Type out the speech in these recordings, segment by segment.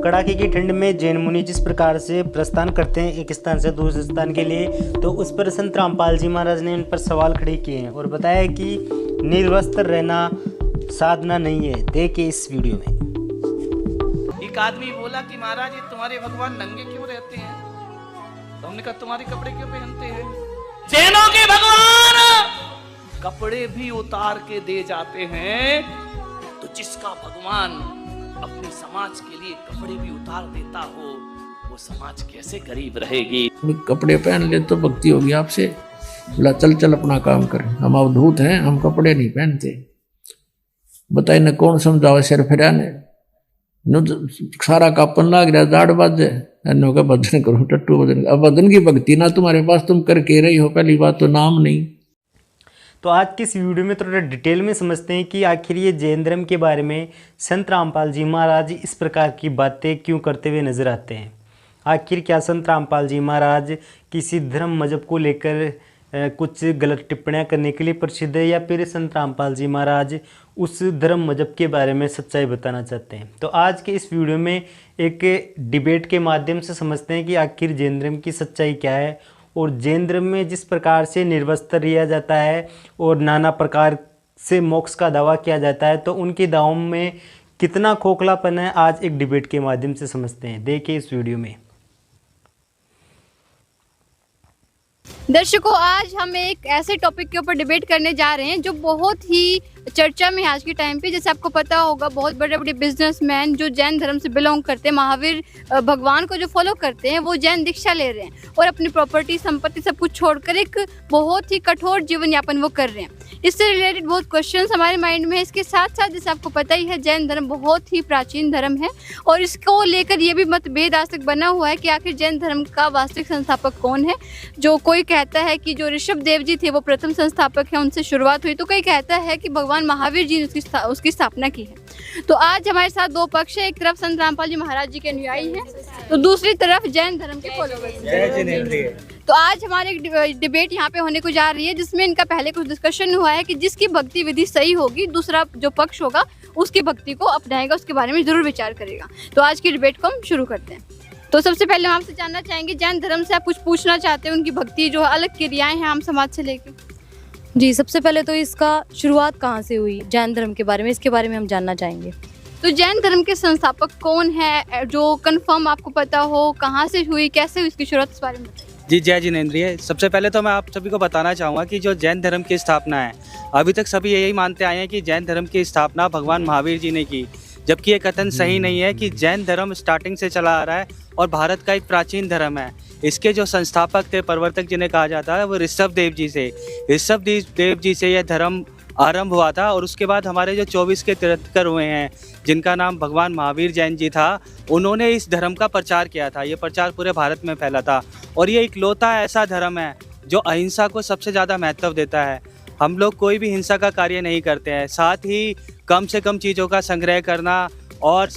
कड़ाके की ठंड में जैन मुनि जिस प्रकार से प्रस्थान करते हैं एक स्थान से दूसरे स्थान के लिए, तो उस पर संत रामपाल जी महाराज ने इन पर सवाल खड़े किए हैं और बताया कि निर्वस्त्र रहना साधना नहीं है। देखिए इस वीडियो में। एक आदमी बोला कि महाराज ये तुम्हारे भगवान नंगे क्यों रहते हैं? तो हमने कहा तुम्हारे कपड़े क्यों पहनते हैं? जैनों के भगवान कपड़े भी उतार के दे जाते हैं। तो जिसका भगवान अपने समाज के लिए कपड़े भी उतार देता हो, वो समाज कैसे गरीब रहेगी? कपड़े पहन ले तो भक्ति होगी आपसे। बोला चल चल अपना काम कर, हम अवधूत हैं, हम कपड़े नहीं पहनते। बताइए न कौन समझाओ सिर फिरा ने सारा कापन लाग रहा, दाढ़ बाजे का भजन करो, टट्टू भजन। अब भजन की भक्ति ना तुम्हारे पास, तुम करके रही हो, पहली बात तो नाम नहीं। तो आज के इस वीडियो में थोड़ा डिटेल में समझते हैं कि आखिर ये जैन धर्म के बारे में संत रामपाल जी महाराज इस प्रकार की बातें क्यों करते हुए नजर आते हैं। आखिर क्या संत रामपाल जी महाराज किसी धर्म मजहब को लेकर कुछ गलत टिप्पणियां करने के लिए प्रसिद्ध है, या फिर संत रामपाल जी महाराज उस धर्म मजहब के बारे में सच्चाई बताना चाहते हैं। तो आज के इस वीडियो में एक डिबेट के माध्यम से समझते हैं कि आखिर जैन धर्म की सच्चाई क्या है, और जैन धर्म में जिस प्रकार से निर्वस्त्र रिया जाता है और नाना प्रकार से मोक्ष का दावा किया जाता है, तो उनके दावों में कितना खोखलापन है, आज एक डिबेट के माध्यम से समझते हैं। देखिए इस वीडियो में। दर्शकों, आज हम एक ऐसे टॉपिक के ऊपर डिबेट करने जा रहे हैं जो बहुत ही चर्चा में है आज के टाइम पे। जैसे आपको पता होगा, बहुत बड़े बड़े बिजनेसमैन जो जैन धर्म से बिलोंग करते हैं, महावीर भगवान को जो फॉलो करते हैं, वो जैन दीक्षा ले रहे हैं और अपनी प्रॉपर्टी संपत्ति सब कुछ छोड़कर एक बहुत ही कठोर जीवन यापन वो कर रहे हैं। इससे रिलेटेड बहुत क्वेश्चंस हमारे माइंड में है। इसके साथ साथ जैसे आपको पता ही है, जैन धर्म बहुत ही प्राचीन धर्म है और इसको लेकर ये भी मतभेद आज तक बना हुआ है कि आखिर जैन धर्म का वास्तविक संस्थापक कौन है। जो कोई कहता है कि जो ऋषभ देव जी थे वो प्रथम संस्थापक हैं, उनसे शुरुआत हुई, तो कोई कहता है कि भगवान महावीर जी ने उसकी स्थापना की है। तो आज हमारे साथ दो पक्ष है, एक तरफ संत रामपाल जी महाराज जी के अनुयायी हैं, तो दूसरी तरफ जैन धर्म के फॉलोअर्स। तो आज हमारे एक डिबेट यहाँ पे होने को जा रही है, जिसमें इनका पहले कुछ डिस्कशन हुआ है कि जिसकी भक्ति विधि सही होगी, दूसरा जो पक्ष होगा उसकी भक्ति को अपनाएगा, उसके बारे में जरूर विचार करेगा। तो आज की डिबेट को हम शुरू करते हैं। तो सबसे पहले हम आपसे जानना चाहेंगे, जैन धर्म से आप कुछ पूछना चाहते हैं, उनकी भक्ति जो अलग क्रियाएं हैं आम समाज से लेकर। जी, सबसे पहले तो इसका शुरुआत कहाँ से हुई जैन धर्म के बारे में, इसके बारे में हम जानना चाहेंगे। तो जैन धर्म के संस्थापक कौन है, जो कंफर्म आपको पता हो, कहाँ से हुई, कैसे हुई, इसकी शुरुआत, इस बारे में बताइए। जी, जय जिनेंद्रिय। सबसे पहले तो मैं आप सभी को बताना चाहूँगा कि जो जैन धर्म की स्थापना है, अभी तक सभी यही मानते आए हैं कि जैन धर्म की स्थापना भगवान महावीर जी ने की, जबकि ये कथन सही नहीं है कि जैन धर्म स्टार्टिंग से चला आ रहा है और भारत का एक प्राचीन धर्म है। इसके जो संस्थापक थे, प्रवर्तक जिन्हें कहा जाता है, वो ऋषभ देव जी से यह धर्म आरंभ हुआ था। और उसके बाद हमारे जो 24 के तीर्थंकर हुए हैं, जिनका नाम भगवान महावीर जैन जी था, उन्होंने इस धर्म का प्रचार किया था। ये प्रचार पूरे भारत में फैला था और ये इकलौता ऐसा धर्म है जो अहिंसा को सबसे ज़्यादा महत्व देता है। हम लोग कोई भी हिंसा का कार्य नहीं करते हैं, साथ ही कम से कम चीज़ों का संग्रह करना और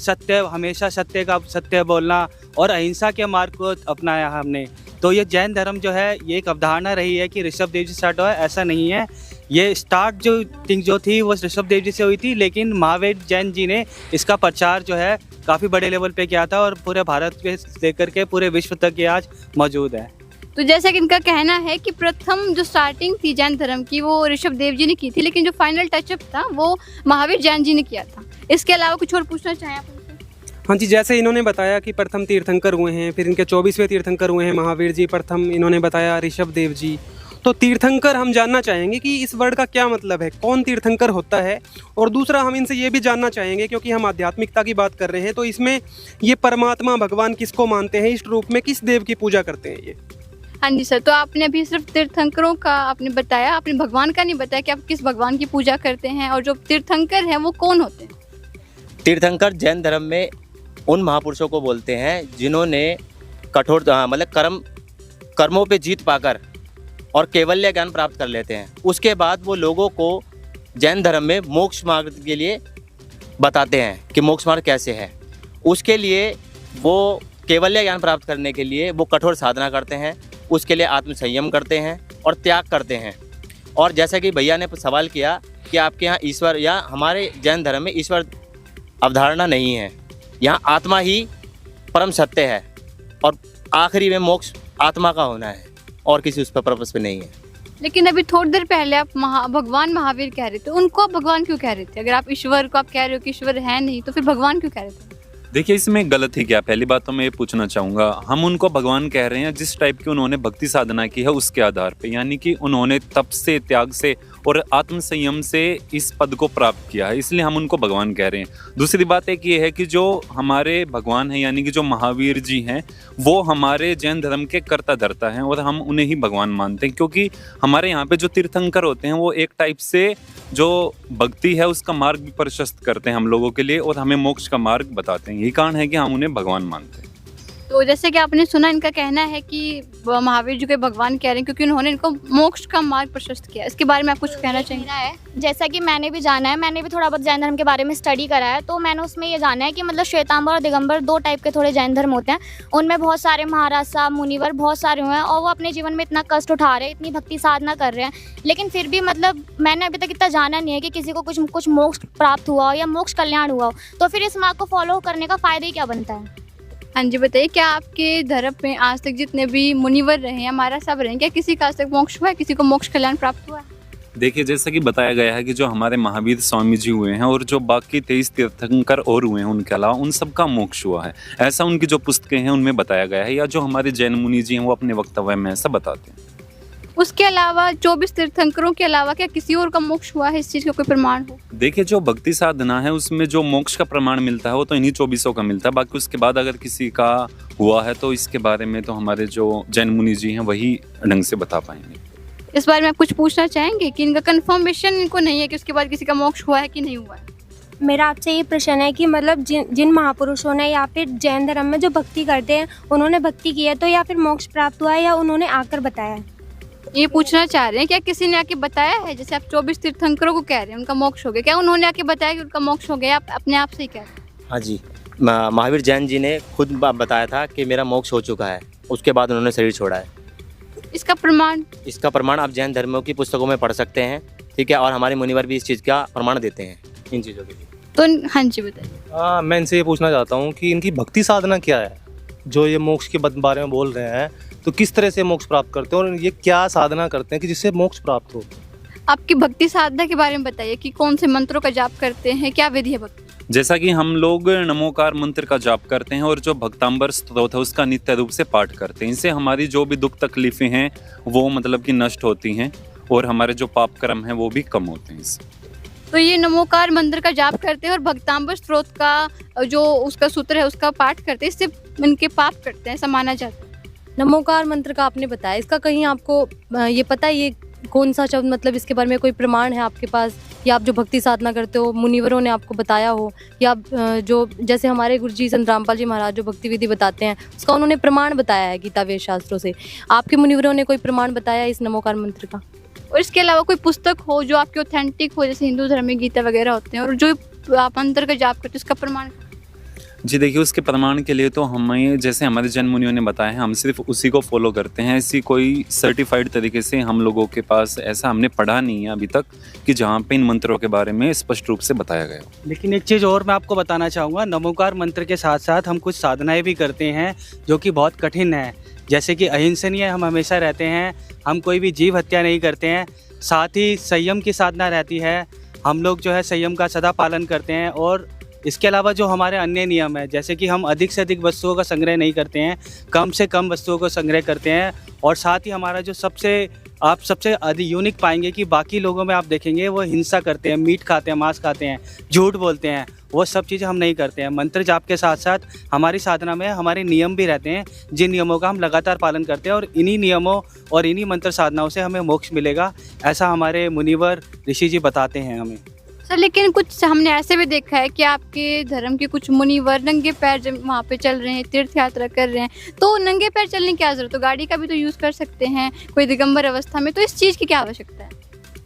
हमेशा सत्य बोलना और अहिंसा के मार्ग को अपनाया हमने। तो ये जैन धर्म जो है, ये एक अवधारणा रही है कि ऋषभ देव जी स्टार्ट हुआ है, ऐसा नहीं है। ये स्टार्ट जो थी वो ऋषभ देव जी से हुई थी, लेकिन महावीर जैन जी ने इसका प्रचार जो है काफ़ी बड़े लेवल पे किया था और पूरे भारत के लेकर के पूरे विश्व तक ये आज मौजूद है। तो जैसा कि इनका कहना है कि प्रथम जो स्टार्टिंग थी जैन धर्म की, वो ऋषभ देव जी ने की थी, लेकिन जो फाइनल टचअप था वो महावीर जैन जी ने किया था। इसके अलावा कुछ और पूछना चाहें आप उनसे? हाँ जी, जैसे इन्होंने बताया कि प्रथम तीर्थंकर हुए हैं, फिर इनके 24वें तीर्थंकर हुए हैं महावीर जी, प्रथम इन्होंने बताया ऋषभ देव जी। तो तीर्थंकर हम जानना चाहेंगे कि इस वर्ड का क्या मतलब है, कौन तीर्थंकर होता है। और दूसरा हम इनसे ये भी जानना चाहेंगे, क्योंकि हम आध्यात्मिकता की बात कर रहे हैं, तो इसमें ये परमात्मा भगवान किसको मानते हैं, इस रूप में किस देव की पूजा करते हैं ये? हाँ जी सर, तो आपने अभी सिर्फ तीर्थंकरों का आपने बताया, आपने भगवान का नहीं बताया कि आप किस भगवान की पूजा करते हैं, और जो तीर्थंकर हैं वो कौन होते हैं? तीर्थंकर जैन धर्म में उन महापुरुषों को बोलते हैं जिन्होंने कठोर मतलब कर्मों पे जीत पाकर और कैवल्य ज्ञान प्राप्त कर लेते हैं। उसके बाद वो लोगों को जैन धर्म में मोक्ष मार्ग के लिए बताते हैं कि मोक्ष मार्ग कैसे है। उसके लिए वो कैवल्य ज्ञान प्राप्त करने के लिए वो कठोर साधना करते हैं, उसके लिए आत्म संयम करते हैं और त्याग करते हैं। और जैसा कि भैया ने सवाल किया कि आपके यहाँ ईश्वर, या हमारे जैन धर्म में ईश्वर अवधारणा नहीं है, यहाँ आत्मा ही परम सत्य है और आखिरी में मोक्ष आत्मा का होना है और किसी उस पर पर्पस पे नहीं है। लेकिन अभी थोड़ी देर पहले आप भगवान महावीर कह रहे थे, उनको आप भगवान क्यों कह रहे थे? अगर आप ईश्वर को आप कह रहे हो कि ईश्वर है नहीं, तो फिर भगवान क्यों कह रहे थे? देखिए इसमें गलत ही क्या, पहली बात तो मैं ये पूछना चाहूँगा, हम उनको भगवान कह रहे हैं जिस टाइप की उन्होंने भक्ति साधना की है उसके आधार पे, यानी कि उन्होंने तप से, त्याग से और आत्म संयम से इस पद को प्राप्त किया है, इसलिए हम उनको भगवान कह रहे हैं। दूसरी बात एक ये है कि जो हमारे भगवान हैं यानी कि जो महावीर जी हैं वो हमारे जैन धर्म के कर्ता धर्ता हैं और हम उन्हें ही भगवान मानते हैं, क्योंकि हमारे यहाँ पे जो तीर्थंकर होते हैं वो एक टाइप से जो भक्ति है उसका मार्ग भी प्रशस्त करते हैं हम लोगों के लिए और हमें मोक्ष का मार्ग बताते हैं। यही कारण है कि हम उन्हें भगवान मानते हैं। तो जैसे कि आपने सुना, इनका कहना है कि महावीर जी को भगवान कह रहे हैं क्योंकि उन्होंने इनको मोक्ष का मार्ग प्रशस्त किया। इसके बारे में आप कुछ कहना चाहेंगे? है जैसा कि मैंने भी जाना है, मैंने भी थोड़ा बहुत जैन धर्म के बारे में स्टडी करा है, तो मैंने उसमें ये जाना है कि मतलब श्वेतांबर और दिगंबर दो टाइप के थोड़े जैन धर्म होते हैं। उनमें बहुत सारे महाराज साहब, मुनिवर बहुत सारे हुए हैं और वो अपने जीवन में इतना कष्ट उठा रहे हैं, इतनी भक्ति साधना कर रहे हैं, लेकिन फिर भी मतलब मैंने अभी तक इतना जाना नहीं है कि किसी को कुछ मोक्ष प्राप्त हुआ हो या मोक्ष कल्याण हुआ हो। तो फिर इस मार्ग को फॉलो करने का फ़ायदा ही क्या बनता है? हाँ जी, बताइए, क्या आपके धर्म में आज तक जितने भी मुनिवर रहे या महाराज साहब रहे, क्या किसी का आज तक मोक्ष हुआ है, किसी को मोक्ष कल्याण प्राप्त हुआ है? देखिए जैसा कि बताया गया है कि जो हमारे महावीर स्वामी जी हुए हैं और जो बाकी 23 तीर्थंकर और हुए हैं उनके अलावा उन सबका मोक्ष हुआ है, ऐसा उनकी जो पुस्तकें हैं उनमें बताया गया है, या जो हमारे जैन मुनि जी हैं वो अपने वक्तव्य में ऐसा बताते हैं। उसके अलावा 24 तीर्थंकरों के अलावा क्या किसी और का मोक्ष हुआ है, इस चीज़ का कोई प्रमाण हो? देखिए जो भक्ति साधना है उसमें जो मोक्ष का प्रमाण मिलता है वो तो इन्हीं 24 का मिलता है, बाकी उसके बाद अगर किसी का हुआ है तो इसके बारे में तो हमारे जो जैन मुनि जी हैं वही ढंग से बता पाएंगे। इस बारे में आप कुछ पूछना चाहेंगे कि इनका कंफर्मेशन इनको नहीं है कि उसके बाद किसी का मोक्ष हुआ है कि नहीं हुआ है? मेरा आपसे ये प्रश्न है कि मतलब जिन महापुरुषों ने या फिर जैन धर्म में जो भक्ति करते हैं उन्होंने भक्ति की है तो या फिर मोक्ष प्राप्त हुआ है या उन्होंने आकर बताया है? ये पूछना चाह रहे हैं क्या किसी ने आके बताया है? जैसे आप 24 तीर्थंकरों को कह रहे हैं उनका मोक्ष हो गया, क्या उन्होंने आके बताया कि उनका मोक्ष हो गया? आप अपने आप से ही कह रहे हैं? हाँ जी, महावीर जैन जी ने खुद बताया था कि मेरा मोक्ष हो चुका है, उसके बाद उन्होंने शरीर छोड़ा है। इसका प्रमाण? इसका प्रमाण आप जैन धर्मों की पुस्तकों में पढ़ सकते हैं, ठीक है, और हमारे मुनिवर भी इस चीज़ का प्रमाण देते हैं इन चीज़ों के लिए। तो हाँ जी बताइए। मैं इनसे ये पूछना चाहता हूँ कि इनकी भक्ति साधना क्या है, जो ये मोक्ष के बारे में बोल रहे हैं, तो किस तरह से मोक्ष प्राप्त करते हैं और ये क्या साधना करते हैं कि जिससे मोक्ष प्राप्त हो? आपकी भक्ति साधना के बारे में बताइए कि कौन से मंत्रों का जाप करते हैं, क्या विधि है भक्ति? जैसा कि हम लोग नमोकार मंत्र का जाप करते हैं और जो भक्तांबर स्तोत्र है उसका नित्य रूप से पाठ करते हैं, इससे हमारी जो भी दुख तकलीफें हैं वो मतलब कि नष्ट होती हैं और हमारे जो पाप कर्म हैं वो भी कम होते हैं इससे। तो ये नमोकार मंत्र का जाप करते हैं और भक्तांबर स्त्रोत का जो उसका सूत्र है उसका पाठ करते हैं, इससे इनके पाप करते हैं, ऐसा माना जाता है। नमोकार मंत्र का आपने बताया, इसका कहीं आपको ये पता है ये कौन सा शब्द, मतलब इसके बारे में कोई प्रमाण है आपके पास, या आप जो भक्ति साधना करते हो मुनिवरों ने आपको बताया हो, या जो जैसे हमारे गुरुजी संत रामपाल जी महाराज जो भक्ति विधि बताते हैं उसका उन्होंने प्रमाण बताया है गीता वेद शास्त्रों से, आपके मुनिवरों ने कोई प्रमाण बताया इस नमोकार मंत्र का? और इसके अलावा कोई पुस्तक हो जो आपके ऑथेंटिक हो, जैसे हिंदू धर्म में गीता वगैरह होते हैं, और जो आप मंत्र का जाप करते हैं उसका प्रमाण? जी देखिए उसके प्रमाण के लिए तो हमें जैसे हमारे जैन मुनियों ने बताया है हम सिर्फ उसी को फॉलो करते हैं, ऐसी कोई सर्टिफाइड तरीके से हम लोगों के पास ऐसा हमने पढ़ा नहीं है अभी तक कि जहाँ पे इन मंत्रों के बारे में स्पष्ट रूप से बताया गया हो। लेकिन एक चीज़ और मैं आपको बताना चाहूँगा, नमोकार मंत्र के साथ साथ हम कुछ साधनाएँ भी करते हैं जो कि बहुत कठिन है, जैसे कि अहिंसनीय हम हमेशा रहते हैं, हम कोई भी जीव हत्या नहीं करते हैं, साथ ही संयम की साधना रहती है, हम लोग जो है संयम का सदा पालन करते हैं, और इसके अलावा जो हमारे अन्य नियम है जैसे कि हम अधिक से अधिक वस्तुओं का संग्रह नहीं करते हैं, कम से कम वस्तुओं को संग्रह करते हैं, और साथ ही हमारा जो सबसे अधिक यूनिक पाएंगे कि बाकी लोगों में आप देखेंगे वो हिंसा करते हैं, मीट खाते हैं, मांस खाते हैं, झूठ बोलते हैं, वो सब चीज़ें हम नहीं करते हैं। मंत्र जाप के साथ साथ हमारी साधना में हमारे नियम भी रहते हैं, जिन नियमों का हम लगातार पालन करते हैं, और इन्हीं नियमों और इन्हीं मंत्र साधनाओं से हमें मोक्ष मिलेगा, ऐसा हमारे मुनिवर ऋषि जी बताते हैं हमें। सर लेकिन कुछ हमने ऐसे भी देखा है कि आपके धर्म के कुछ मुनिवर नंगे पैर जब वहाँ पे चल रहे हैं, तीर्थ यात्रा कर रहे हैं, तो नंगे पैर चलने की क्या जरूरत है? तो गाड़ी का भी तो यूज़ कर सकते हैं कोई दिगंबर अवस्था में, तो इस चीज़ की क्या आवश्यकता है?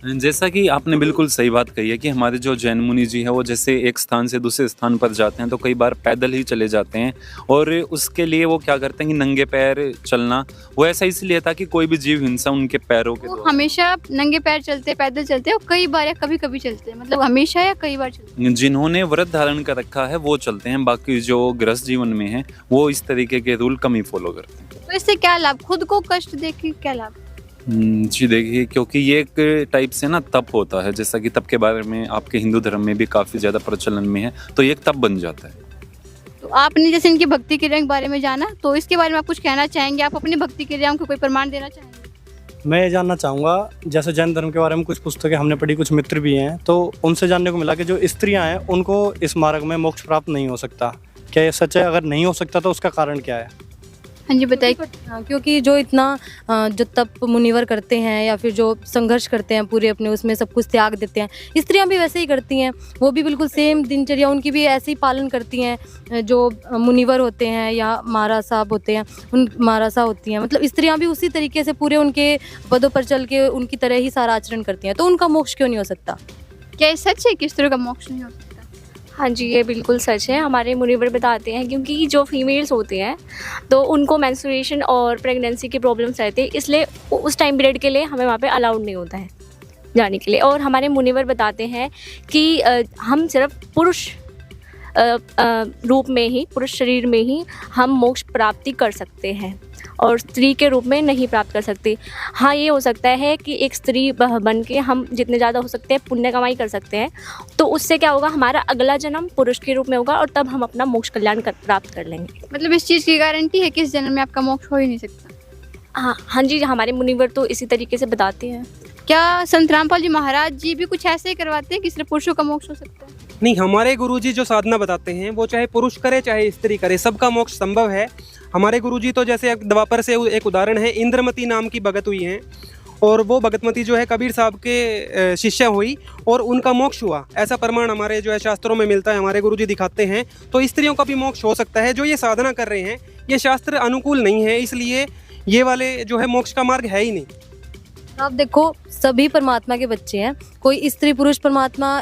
जैसा कि आपने बिल्कुल सही बात कही है कि हमारे जो जैन मुनि जी हैं वो जैसे एक स्थान से दूसरे स्थान पर जाते हैं तो कई बार पैदल ही चले जाते हैं, और उसके लिए वो क्या करते हैं कि नंगे पैर चलना, वो ऐसा इसलिए था कि कोई भी जीव हिंसा उनके पैरों के वो द्वारा। हमेशा नंगे पैर चलते, पैदल चलते और कई बार या कभी कभी चलते हैं, मतलब हमेशा या कई बार चलते हैं? जिन्होंने व्रत धारण कर रखा है वो चलते हैं, बाकी जो गृहस्थ जीवन में है वो इस तरीके के रूल कम ही फॉलो करते हैं। तो इससे क्या लाभ, खुद को कष्ट दे के क्या लाभ? जी देखिए, क्योंकि ये एक टाइप से ना तप होता है, जैसा कि तप के बारे में आपके हिंदू धर्म में भी काफ़ी ज़्यादा प्रचलन में है, तो ये एक तप बन जाता है। तो आपने जैसे इनकी भक्ति क्रिया के बारे में जाना, तो इसके बारे में आप कुछ कहना चाहेंगे? आप अपनी भक्ति क्रियाओं को कोई प्रमाण देना चाहेंगे? मैं ये जानना चाहूँगा, जैसे जैन धर्म के बारे में कुछ पुस्तकें हमने पढ़ी, कुछ मित्र भी हैं, तो उनसे जानने को मिला कि जो स्त्रियां हैं उनको इस मार्ग में मोक्ष प्राप्त नहीं हो सकता। क्या ये सच है? अगर नहीं हो सकता तो उसका कारण क्या है? हाँ जी बताइए। क्योंकि जो इतना जो तप मुनिवर करते हैं या फिर जो संघर्ष करते हैं पूरे अपने उसमें सब कुछ त्याग देते हैं, स्त्रियां भी वैसे ही करती हैं, वो भी बिल्कुल सेम दिनचर्या उनकी भी ऐसे ही पालन करती हैं जो मुनिवर होते हैं या महाराज साहब होते हैं, उन महाराजा होती हैं, मतलब स्त्रियां भी उसी तरीके से पूरे उनके पदों पर चल के उनकी तरह ही सारा आचरण करती हैं, तो उनका मोक्ष क्यों नहीं हो सकता? क्या ये सच है कि स्त्रियों का मोक्ष नहीं हो सकता? हाँ जी, ये बिल्कुल सच है। हमारे मुनिवर बताते हैं, क्योंकि जो फीमेल्स होते हैं तो उनको मेंस्ट्रुएशन और प्रेगनेंसी की प्रॉब्लम्स रहती है, इसलिए उस टाइम पीरियड के लिए हमें वहाँ पे अलाउड नहीं होता है जाने के लिए। और हमारे मुनिवर बताते हैं कि हम सिर्फ पुरुष रूप में ही, पुरुष शरीर में ही हम मोक्ष प्राप्ति कर सकते हैं और स्त्री के रूप में नहीं प्राप्त कर सकती। हाँ, ये हो सकता है कि एक स्त्री बन के हम जितने ज़्यादा हो सकते हैं पुण्य कमाई कर सकते हैं, तो उससे क्या होगा, हमारा अगला जन्म पुरुष के रूप में होगा और तब हम अपना मोक्ष कल्याण प्राप्त कर लेंगे। मतलब इस चीज़ की गारंटी है कि इस जन्म में आपका मोक्ष हो ही नहीं सकता? हाँ जी, हमारे मुनिवर तो इसी तरीके से बताते हैं। क्या संत रामपाल जी महाराज जी भी कुछ ऐसे ही करवाते हैं कि सिर्फ पुरुषों का मोक्ष हो सकता है? नहीं, हमारे गुरुजी जो साधना बताते हैं वो चाहे पुरुष करे चाहे स्त्री करे, सबका मोक्ष संभव है। हमारे गुरुजी तो जैसे द्वापर से एक उदाहरण है, इंद्रमती नाम की भगत हुई हैं और वो भगतमती जो है कबीर साहब के शिष्या हुई और उनका मोक्ष हुआ, ऐसा प्रमाण हमारे जो है शास्त्रों में मिलता है, हमारे गुरुजी दिखाते हैं। तो स्त्रियों का भी मोक्ष हो सकता है। जो ये साधना कर रहे हैं ये शास्त्र अनुकूल नहीं है, इसलिए ये वाले जो है मोक्ष का मार्ग है ही नहीं। आप देखो, सभी परमात्मा के बच्चे हैं, कोई स्त्री पुरुष परमात्मा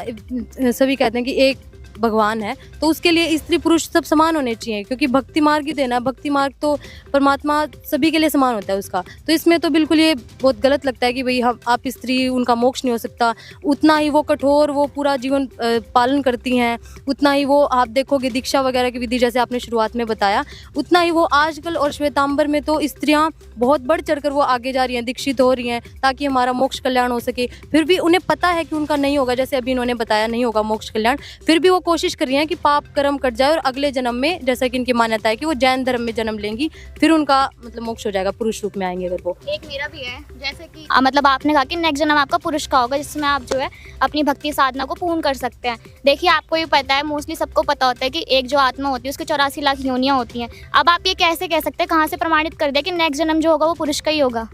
सभी कहते हैं कि एक भगवान है, तो उसके लिए स्त्री पुरुष सब समान होने चाहिए, क्योंकि भक्ति मार्ग ही देना, भक्ति मार्ग तो परमात्मा सभी के लिए समान होता है उसका। तो इसमें तो बिल्कुल ये बहुत गलत लगता है कि भाई हम आप स्त्री, उनका मोक्ष नहीं हो सकता। उतना ही वो कठोर, वो पूरा जीवन पालन करती हैं, उतना ही वो आप देखोगे दीक्षा वगैरह की विधि जैसे आपने शुरुआत में बताया, उतना ही वो आजकल और श्वेतांबर में तो स्त्रियाँ बहुत बढ़ चढ़ कर वो आगे जा रही हैं, दीक्षित हो रही हैं ताकि हमारा मोक्ष कल्याण हो सके। फिर भी उन्हें पता है कि उनका नहीं होगा, जैसे अभी इन्होंने बताया नहीं होगा मोक्ष कल्याण, फिर भी वो कोशिश कर रही हैं कि पाप कर्म कट जाए और अगले जन्म में, जैसा कि इनकी मान्यता है कि वो जैन धर्म में जन्म लेंगी, फिर उनका मतलब मोक्ष हो जाएगा, पुरुष रूप में आएंगे अगर वो। एक मेरा भी है, जैसे कि मतलब आपने कहा कि नेक्स्ट जन्म आपका पुरुष का होगा, जिसमें आप जो है अपनी भक्ति साधना को पूर्ण कर सकते हैं। देखिए, आपको ये पता है, मोस्टली सबको पता होता है कि एक जो आत्मा होती है उसके 84 लाख योनियां होती हैं। अब आप ये कैसे कह सकते हैं, कहाँ से प्रमाणित कर दिया कि नेक्स्ट जन्म जो होगा वो पुरुष का ही होगा?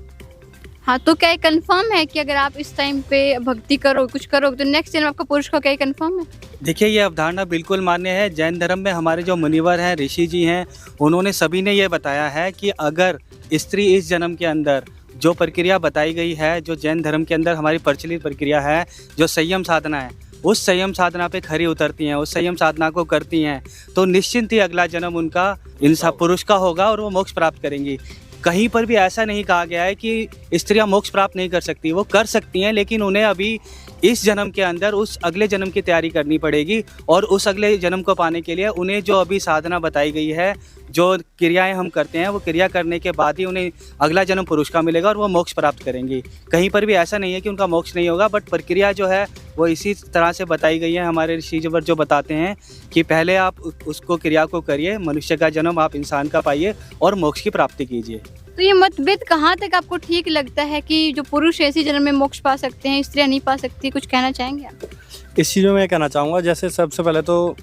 हाँ, तो क्या ये कंफर्म है कि अगर आप इस टाइम पे भक्ति करो, कुछ करो, तो नेक्स्ट जन्म आपका पुरुष का, क्या कंफर्म है? देखिए, ये अवधारणा बिल्कुल मान्य है। जैन धर्म में हमारे जो मुनिवर हैं, ऋषि जी हैं, उन्होंने सभी ने ये बताया है कि अगर स्त्री इस जन्म के अंदर जो प्रक्रिया बताई गई है, जो जैन धर्म के अंदर हमारी प्रचलित प्रक्रिया है, जो संयम साधना है, उस संयम साधना पे खरी उतरती हैं, उस संयम साधना को करती हैं, तो निश्चिंत ही अगला जन्म उनका इंसान पुरुष का होगा और वो मोक्ष प्राप्त करेंगी। कहीं पर भी ऐसा नहीं कहा गया है कि स्त्रियां मोक्ष प्राप्त नहीं कर सकती, वो कर सकती हैं, लेकिन उन्हें अभी इस जन्म के अंदर उस अगले जन्म की तैयारी करनी पड़ेगी और उस अगले जन्म को पाने के लिए उन्हें जो अभी साधना बताई गई है, जो क्रियाएं हम करते हैं, वो क्रिया करने के बाद ही उन्हें अगला जन्म पुरुष का मिलेगा और वो मोक्ष प्राप्त करेंगी। कहीं पर भी ऐसा नहीं है कि उनका मोक्ष नहीं होगा, बट प्रक्रिया जो है वो इसी तरह से बताई गई है। हमारे ऋषि जो बताते हैं कि पहले आप उसको क्रिया को करिए, मनुष्य का जन्म आप इंसान का पाइए और मोक्ष की प्राप्ति कीजिए। तो ये मतभेद कहाँ तक आपको ठीक लगता है कि जो पुरुष ऐसी जन्म में मोक्ष पा सकते हैं, स्त्रियाँ नहीं पा सकती? कुछ कहना चाहेंगे आप? इस चीज़ में मैं कहना चाहूँगा, जैसे सबसे पहले तो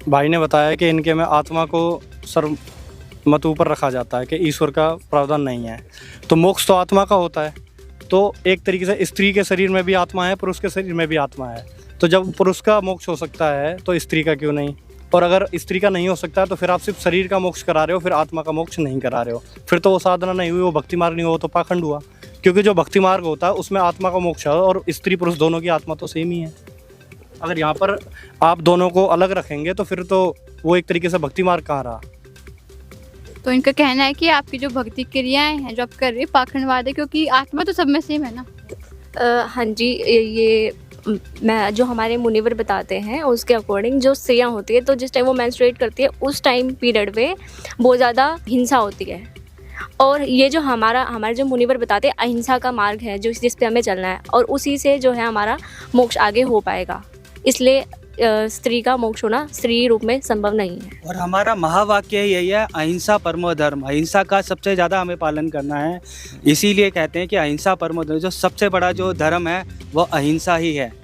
भाई ने बताया कि इनके में आत्मा को सर्वमत ऊपर रखा जाता है कि ईश्वर का प्रावधान नहीं है, तो मोक्ष तो आत्मा का होता है। तो एक तरीके से स्त्री के शरीर में भी आत्मा है, पुरुष के शरीर में भी आत्मा है, तो जब पुरुष का मोक्ष हो सकता है तो स्त्री का क्यों नहीं? और अगर स्त्री का नहीं हो सकता तो फिर आप सिर्फ शरीर का मोक्ष करा रहे हो, फिर आत्मा का मोक्ष नहीं करा रहे हो, फिर तो वो साधना नहीं हुई, वो भक्ति मार्ग नहीं हुआ, वो तो पाखंड हुआ। क्योंकि जो भक्ति मार्ग होता है उसमें आत्मा का मोक्ष है और स्त्री पुरुष दोनों की आत्मा तो सेम ही है। अगर यहाँ पर आप दोनों को अलग रखेंगे तो फिर तो वो एक तरीके से भक्ति मार्ग कहाँ रहा। तो इनका कहना है कि आपकी जो भक्ति क्रियाएं हैं जो आप कर रहे हैं पाखंडवाद है, क्योंकि आत्मा तो सब में सेम है ना। हाँ जी, ये मैं जो हमारे मुनिवर बताते हैं उसके अकॉर्डिंग जो स्त्रियाँ होती है तो जिस टाइम वो मेंस्ट्रुएट करती है उस टाइम पीरियड में बहुत ज़्यादा हिंसा होती है। और ये जो हमारे जो मुनिवर बताते हैं अहिंसा का मार्ग है जो जिस पे हमें चलना है और उसी से जो है हमारा मोक्ष आगे हो पाएगा। इसलिए स्त्री का मोक्ष होना स्त्री रूप में संभव नहीं है। और हमारा महावाक्य यही है, अहिंसा परमो धर्म। अहिंसा का सबसे ज़्यादा हमें पालन करना है, इसीलिए कहते हैं कि अहिंसा परमो धर्म। जो सबसे बड़ा जो धर्म है वो अहिंसा ही है।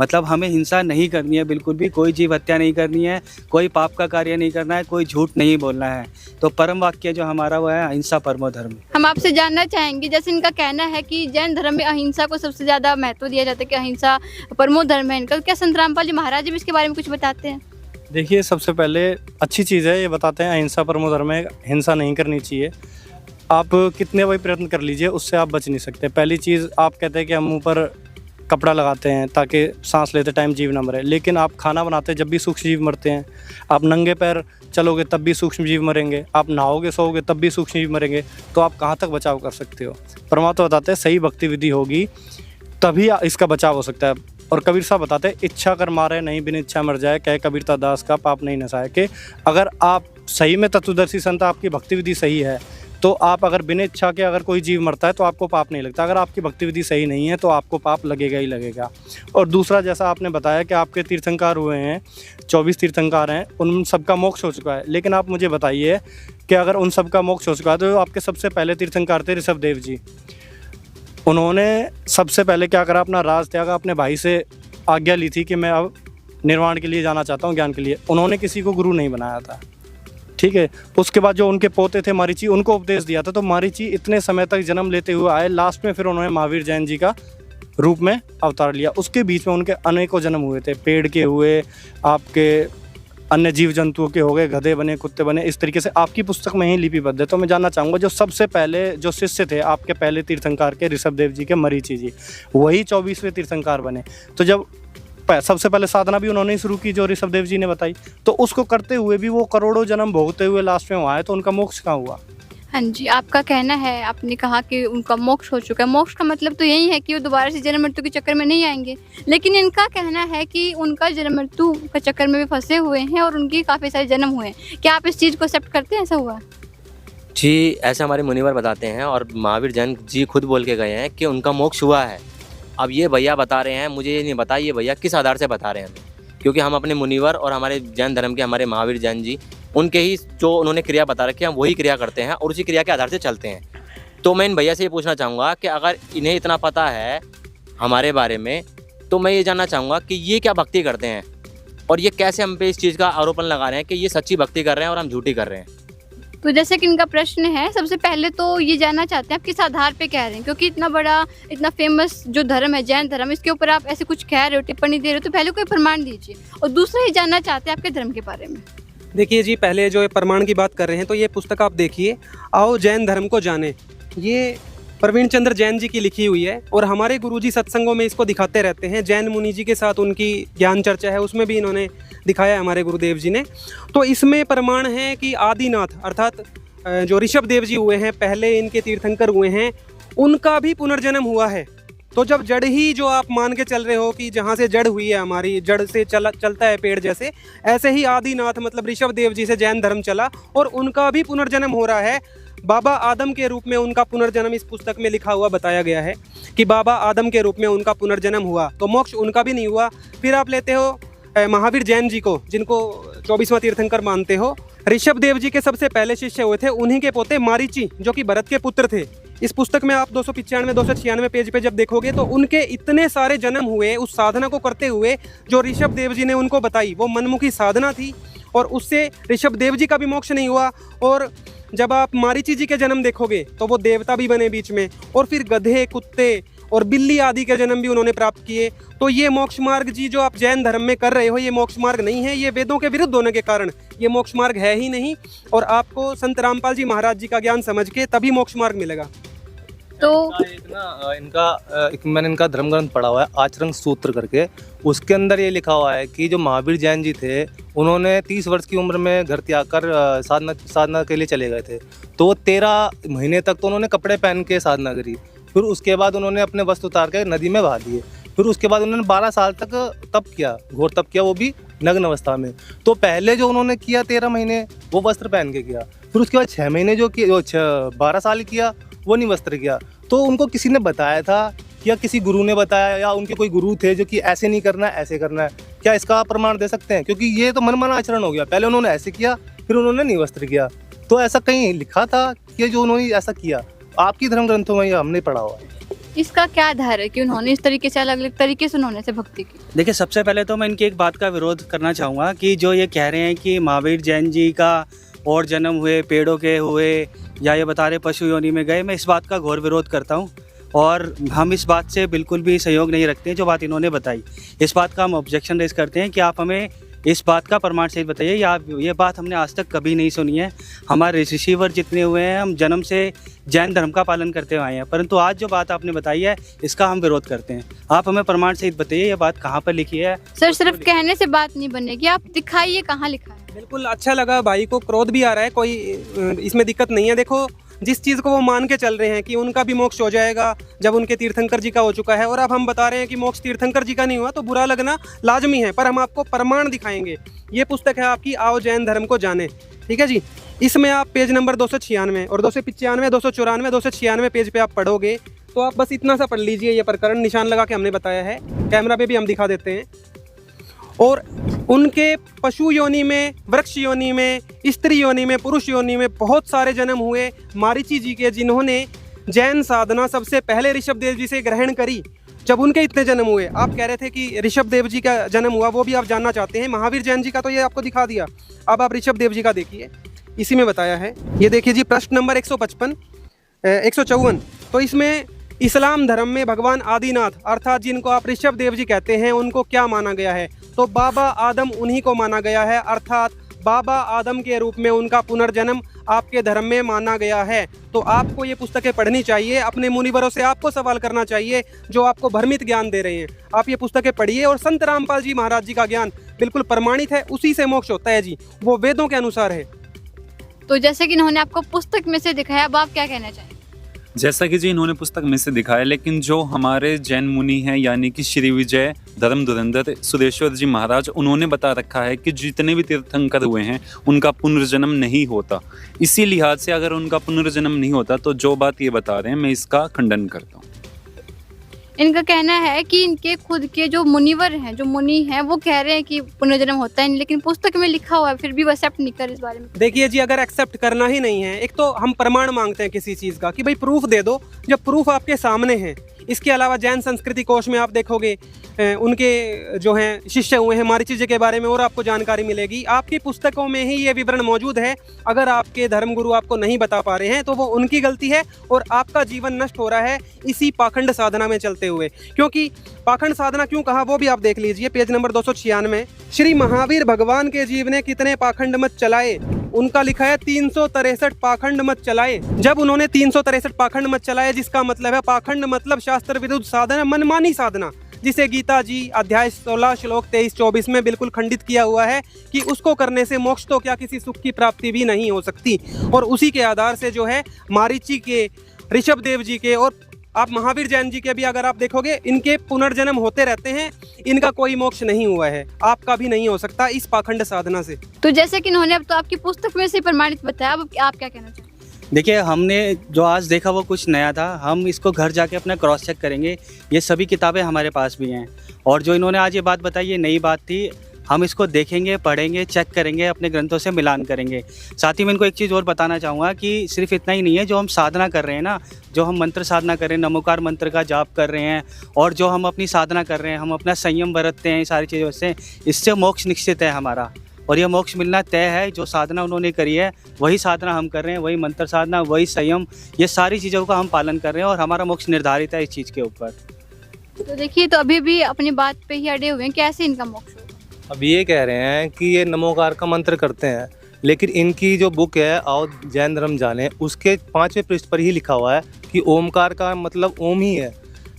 मतलब हमें हिंसा नहीं करनी है बिल्कुल भी, कोई जीव हत्या नहीं करनी है, कोई पाप का कार्य नहीं करना है, कोई झूठ नहीं बोलना है। तो परम वाक्य जो हमारा वो है अहिंसा परमो धर्म। हम आपसे जानना चाहेंगे, जैसे इनका कहना है कि जैन धर्म में अहिंसा को सबसे ज़्यादा महत्व दिया जाता है कि अहिंसा परमो धर्म है इनका, क्या संत रामपाल जी महाराज भी इसके बारे में कुछ बताते हैं? देखिए, सबसे पहले अच्छी चीज़ है, ये बताते हैं अहिंसा परमो धर्म है, हिंसा नहीं करनी चाहिए। आप कितने भी प्रयत्न कर लीजिए उससे आप बच नहीं सकते। पहली चीज़ आप कहते हैं कि हम ऊपर कपड़ा लगाते हैं ताकि सांस लेते टाइम जीव ना मरे, लेकिन आप खाना बनाते जब भी सूक्ष्म जीव मरते हैं। आप नंगे पैर चलोगे तब भी सूक्ष्म जीव मरेंगे, आप नहाओगे सोओगे तब भी सूक्ष्म जीव मरेंगे, तो आप कहाँ तक बचाव कर सकते हो? परमात्मा बताते हैं सही भक्ति विधि होगी तभी इसका बचाव हो सकता है। और कबीर साहब बताते हैं इच्छा कर मारे नहीं बिन इच्छा मर जाए, कह कबीरता दास का पाप नहीं नसाए। कि अगर आप सही में तत्वदर्शी संत, आपकी भक्ति विधि सही है तो आप अगर बिना इच्छा के अगर कोई जीव मरता है तो आपको पाप नहीं लगता। अगर आपकी भक्ति विधि सही नहीं है तो आपको पाप लगेगा ही लगेगा। और दूसरा, जैसा आपने बताया कि आपके तीर्थंकर हुए हैं, 24 तीर्थंकर हैं, उन सबका मोक्ष हो चुका है। लेकिन आप मुझे बताइए कि अगर उन सबका मोक्ष हो चुका है तो आपके सबसे पहले तीर्थंकर थे ऋषभ देव जी। उन्होंने सबसे पहले क्या करा, अपना राज त्यागा, अपने भाई से आज्ञा ली थी कि मैं अब निर्वाण के लिए जाना चाहता हूँ, ज्ञान के लिए। उन्होंने किसी को गुरु नहीं बनाया था, ठीक है। उसके बाद जो उनके पोते थे मारीची, उनको उपदेश दिया था। तो मारीची इतने समय तक जन्म लेते हुए आए, लास्ट में फिर उन्होंने महावीर जैन जी का रूप में अवतार लिया। उसके बीच में उनके अनेकों जन्म हुए थे, पेड़ के हुए, आपके अन्य जीव जंतुओं के हो गए, गधे बने, कुत्ते बने, इस तरीके से आपकी पुस्तक में ही लिपिबद्ध है। तो मैं जानना चाहूँगा जो सबसे पहले जो शिष्य थे आपके पहले तीर्थंकर के, ऋषभ देव जी के मरीची जी, वही 24वें तीर्थंकर बने। तो जब सबसे पहले साधना भी उन्होंने ही शुरू की जो ऋषभ देव जी ने बताई, तो उसको करते हुए भी वो करोड़ों जन्म भोगते हुए लास्ट में वहाँ आए, तो उनका मोक्ष कहाँ हुआ? हाँ जी, आपका कहना है, आपने कहा कि उनका मोक्ष हो चुका है। मोक्ष का मतलब तो यही है कि वो दोबारा से जन्म मृत्यु के चक्कर में नहीं आएंगे। लेकिन इनका कहना है कि उनका जन्म मृत्यु के चक्कर में भी फंसे हुए हैं और उनकी काफ़ी सारे जन्म हुए हैं। क्या आप इस चीज़ को एक्सेप्ट करते हैं? ऐसा हुआ जी, ऐसे हमारे मुनिवर बताते हैं और महावीर जैन जी खुद बोल के गए हैं कि उनका मोक्ष हुआ है। अब ये भैया बता रहे हैं, मुझे ये नहीं बता ये भैया किस आधार से बता रहे हैं हमें, क्योंकि हम अपने मुनिवर और हमारे जैन धर्म के हमारे महावीर जैन जी, उनके ही जो उन्होंने क्रिया बता रखी है हम वही क्रिया करते हैं और उसी क्रिया के आधार से चलते हैं। तो मैं इन भैया से ये पूछना चाहूँगा कि अगर इन्हें इतना पता है हमारे बारे में, तो मैं ये जानना चाहूँगा कि ये क्या भक्ति करते हैं और ये कैसे हम पे इस चीज़ का आरोपण लगा रहे हैं कि ये सच्ची भक्ति कर रहे हैं और हम झूठी कर रहे हैं। तो जैसे कि इनका प्रश्न है, सबसे पहले तो ये जानना चाहते हैं आप किस आधार पे कह रहे हैं, क्योंकि इतना बड़ा इतना फेमस जो धर्म है जैन धर्म, इसके ऊपर आप ऐसे कुछ कह रहे हो, टिप्पणी दे रहे हो, तो पहले कोई प्रमाण दीजिए। और दूसरा ये जानना चाहते हैं आपके धर्म के बारे में। देखिए जी, पहले जो प्रमाण की बात कर रहे हैं तो ये पुस्तक आप देखिए, आओ जैन धर्म को जाने, ये प्रवीण चंद्र जैन जी की लिखी हुई है और हमारे गुरुजी सत्संगों में इसको दिखाते रहते हैं। जैन मुनि जी के साथ उनकी ज्ञान चर्चा है, उसमें भी इन्होंने दिखाया है हमारे गुरुदेव जी ने। तो इसमें प्रमाण है कि आदिनाथ अर्थात जो ऋषभ देव जी हुए हैं, पहले इनके तीर्थंकर हुए हैं, उनका भी पुनर्जन्म हुआ है। तो जब जड़ ही जो आप मान के चल रहे हो कि जहाँ से जड़ हुई है, हमारी जड़ से चलता है पेड़ जैसे, ऐसे ही आदिनाथ मतलब ऋषभ देव जी से जैन धर्म चला और उनका भी पुनर्जन्म हो रहा है। बाबा आदम के रूप में उनका पुनर्जन्म इस पुस्तक में लिखा हुआ बताया गया है कि बाबा आदम के रूप में उनका पुनर्जन्म हुआ, तो मोक्ष उनका भी नहीं हुआ। फिर आप लेते हो महावीर जैन जी को, जिनको 24वां तीर्थंकर मानते हो। ऋषभ देव जी के सबसे पहले शिष्य हुए थे, उन्हीं के पोते मारीची जो कि भरत के पुत्र थे। इस पुस्तक में आप 295-296 पेज पे जब देखोगे तो उनके इतने सारे जन्म हुए उस साधना को करते हुए जो ऋषभ देव जी ने उनको बताई, वो मनमुखी साधना थी और उससे ऋषभ देव जी का भी मोक्ष नहीं हुआ। और जब आप मारीची जी के जन्म देखोगे तो वो देवता भी बने बीच में, और फिर गधे, कुत्ते और बिल्ली आदि के जन्म भी उन्होंने प्राप्त किए। तो ये मोक्ष मार्ग जी जो आप जैन धर्म में कर रहे हो, ये मोक्ष मार्ग नहीं है, ये वेदों के विरुद्ध होने के कारण ये मोक्ष मार्ग है ही नहीं। और आपको संत रामपाल जी महाराज जी का ज्ञान समझ के तभी मोक्ष मार्ग मिलेगा। तो मैंने इनका धर्म ग्रंथ पढ़ा हुआ है, आचरण सूत्र करके। उसके अंदर ये लिखा हुआ है कि जो महावीर जैन जी थे, उन्होंने 30 वर्ष की उम्र में घर त्याग कर साधना के लिए चले गए थे। तो वो 13 महीने तक तो उन्होंने कपड़े पहन के साधना करी। फिर उसके बाद उन्होंने अपने वस्त्र उतार के नदी में बहा दिए। फिर उसके बाद उन्होंने 12 साल तक तप किया, घोर तप किया, वो भी नग्न अवस्था में। तो पहले जो उन्होंने किया 13 महीने वो वस्त्र पहन के किया। फिर उसके बाद 6 महीने जो 12 साल किया वो नहीं वस्त्र किया। तो उनको किसी ने बताया था या किसी गुरु ने बताया या उनके कोई गुरु थे जो कि ऐसे नहीं करना है, ऐसे करना है? क्या इसका आप प्रमाण दे सकते हैं? क्योंकि ये तो मनमाना आचरण हो गया। पहले उन्होंने ऐसे किया, फिर उन्होंने नहीं वस्त्र किया। तो ऐसा कहीं लिखा था कि जो उन्होंने ऐसा किया? आपकी धर्म ग्रंथों में हमने पढ़ा हुआ है। इसका क्या आधार है कि उन्होंने इस तरीके से अलग अलग तरीके से उन्होंने से भक्ति की? देखिए, सबसे पहले तो मैं इनकी एक बात का विरोध करना चाहूँगा कि जो ये कह रहे हैं कि महावीर जैन जी का और जन्म हुए, पेड़ों के हुए, या ये बता रहे पशु योनि में गए, मैं इस बात का घोर विरोध करता हूँ। और हम इस बात से बिल्कुल भी सहयोग नहीं रखते हैं जो बात इन्होंने बताई। इस बात का हम ऑब्जेक्शन रेज करते हैं कि आप हमें इस बात का प्रमाण सहित बताइए। या ये बात हमने आज तक कभी नहीं सुनी है। हमारे ऋषिवर जितने हुए हैं, हम जन्म से जैन धर्म का पालन करते हुए आए हैं, परंतु आज जो बात आपने बताई है इसका हम विरोध करते हैं। आप हमें प्रमाण सहित बताइए ये बात कहाँ पर लिखी है। सर, सिर्फ कहने से बात नहीं बनेगी, आप दिखाइए कहाँ लिखा है। बिल्कुल अच्छा लगा, भाई को क्रोध भी आ रहा है, कोई इसमें दिक्कत नहीं है। देखो, जिस चीज़ को वो मान के चल रहे हैं कि उनका भी मोक्ष हो जाएगा जब उनके तीर्थंकर जी का हो चुका है, और अब हम बता रहे हैं कि मोक्ष तीर्थंकर जी का नहीं हुआ, तो बुरा लगना लाजमी है। पर हम आपको प्रमाण दिखाएंगे। ये पुस्तक है आपकी आओ जैन धर्म को जाने, ठीक है जी। इसमें आप पेज नंबर 296 और 295, 294, 296 पेज पे आप पढ़ोगे तो आप बस इतना सा पढ़ लीजिए। ये प्रकरण निशान लगा के हमने बताया है, कैमरा पे भी हम दिखा देते हैं। और उनके पशु योनि में, वृक्ष योनि में, स्त्री योनि में, पुरुष योनि में बहुत सारे जन्म हुए मारीची जी के, जिन्होंने जैन साधना सबसे पहले ऋषभ देव जी से ग्रहण करी। जब उनके इतने जन्म हुए, आप कह रहे थे कि ऋषभ देव जी का जन्म हुआ, वो भी आप जानना चाहते हैं। महावीर जैन जी का तो ये आपको दिखा दिया, अब आप ऋषभ देव जी का देखिए। इसी में बताया है, ये देखिए जी, प्रश्न नंबर 154। तो इसमें इस्लाम धर्म में भगवान आदिनाथ अर्थात जिनको आप ऋषभ देव जी कहते हैं, उनको क्या माना गया है? तो बाबा आदम उन्हीं को माना गया है, अर्थात बाबा आदम के रूप में उनका पुनर्जन्म आपके धर्म में माना गया है। तो आपको ये पुस्तकें पढ़नी चाहिए, अपने मुनिवरों से आपको सवाल करना चाहिए जो आपको भ्रमित ज्ञान दे रहे हैं। आप ये पुस्तकें पढ़िए और संत रामपाल जी महाराज जी का ज्ञान बिल्कुल प्रमाणित है, उसी से मोक्ष होता है जी, वो वेदों के अनुसार है। तो जैसे कि इन्होंने आपको पुस्तक में से दिखाया, अब आप क्या कहना चाहेंगे? जैसा कि जी इन्होंने पुस्तक में से दिखाया, लेकिन जो हमारे जैन मुनि हैं यानी कि श्री विजय धर्म धुरंधर सुदेश्वर जी महाराज, उन्होंने बता रखा है कि जितने भी तीर्थंकर हुए हैं उनका पुनर्जन्म नहीं होता। इसी लिहाज से अगर उनका पुनर्जन्म नहीं होता तो जो बात ये बता रहे हैं मैं इसका खंडन करता हूँ। इनका कहना है कि इनके खुद के जो मुनिवर हैं, जो मुनि हैं, वो कह रहे हैं कि पुनर्जन्म होता है, लेकिन पुस्तक में लिखा हुआ है, फिर भी वो एक्सेप्ट नहीं कर इस बारे में। देखिए जी, अगर एक्सेप्ट करना ही नहीं है, एक तो हम प्रमाण मांगते हैं किसी चीज़ का कि भाई प्रूफ दे दो, जब प्रूफ आपके सामने है। इसके अलावा जैन संस्कृति कोश में आप देखोगे उनके जो हैं शिष्य हुए हैं मारीची जी के बारे में और आपको जानकारी मिलेगी। आपकी पुस्तकों में ही ये विवरण मौजूद है। अगर आपके धर्मगुरु आपको नहीं बता पा रहे हैं तो वो उनकी गलती है और आपका जीवन नष्ट हो रहा है इसी पाखंड साधना में चलते हुए। क्योंकि पाखंड साधना क्यों कहा वो भी आप देख लीजिए, पेज नंबर 296। श्री महावीर भगवान के जीव ने कितने पाखंड मत चलाए? उनका लिखा है 363 पाखंड मत चलाए। जब उन्होंने 363 पाखंड मत चलाए, जिसका मतलब है पाखंड मतलब शास्त्र विरुद्ध साधना, मनमानी साधना, जिसे गीता जी अध्याय 16 श्लोक 23-24 में बिल्कुल खंडित किया हुआ है कि उसको करने से मोक्ष तो क्या किसी सुख की प्राप्ति भी नहीं हो सकती। और उसी के आधार से जो है मारीची के, ऋषभ देव जी के और आप महावीर जैन जी के भी अगर आप देखोगे, इनके पुनर्जन्म होते रहते हैं, इनका कोई मोक्ष नहीं हुआ है, आपका भी नहीं हो सकता इस पाखंड साधना से। तो जैसे कि इन्होंने अब तो आपकी पुस्तक में से प्रमाणित बताया, अब आप क्या कहना चाहते हैं? देखिए, हमने जो आज देखा वो कुछ नया था। हम इसको घर जाके अपना क्रॉस चेक करेंगे। ये सभी किताबें हमारे पास भी हैं और जो इन्होंने आज ये बात बताई ये नई बात थी। हम इसको देखेंगे, पढ़ेंगे, चेक करेंगे, अपने ग्रंथों से मिलान करेंगे। साथ ही मैं इनको एक चीज़ और बताना चाहूँगा कि सिर्फ इतना ही नहीं है, जो हम साधना कर रहे हैं ना, जो हम मंत्र साधना कर रहे हैं, नमोकार मंत्र का जाप कर रहे हैं और जो हम अपनी साधना कर रहे हैं, हम अपना संयम बरतते हैं, सारी चीज़ों से, इससे मोक्ष निश्चित है हमारा और यह मोक्ष मिलना तय है। जो साधना उन्होंने करी है वही साधना हम कर रहे हैं, वही मंत्र साधना, वही संयम, ये सारी चीज़ों का हम पालन कर रहे हैं और हमारा मोक्ष निर्धारित है इस चीज़ के ऊपर। तो देखिए, तो अभी भी अपनी बात पे ही अड़े हुए हैं, कैसे इनका मोक्ष होगा? अब ये कह रहे हैं कि ये नमोकार का मंत्र करते हैं, लेकिन इनकी जो बुक है आओ जैन धर्म जाने, उसके 5वें पृष्ठ पर ही लिखा हुआ है कि ओमकार का मतलब ओम ही है।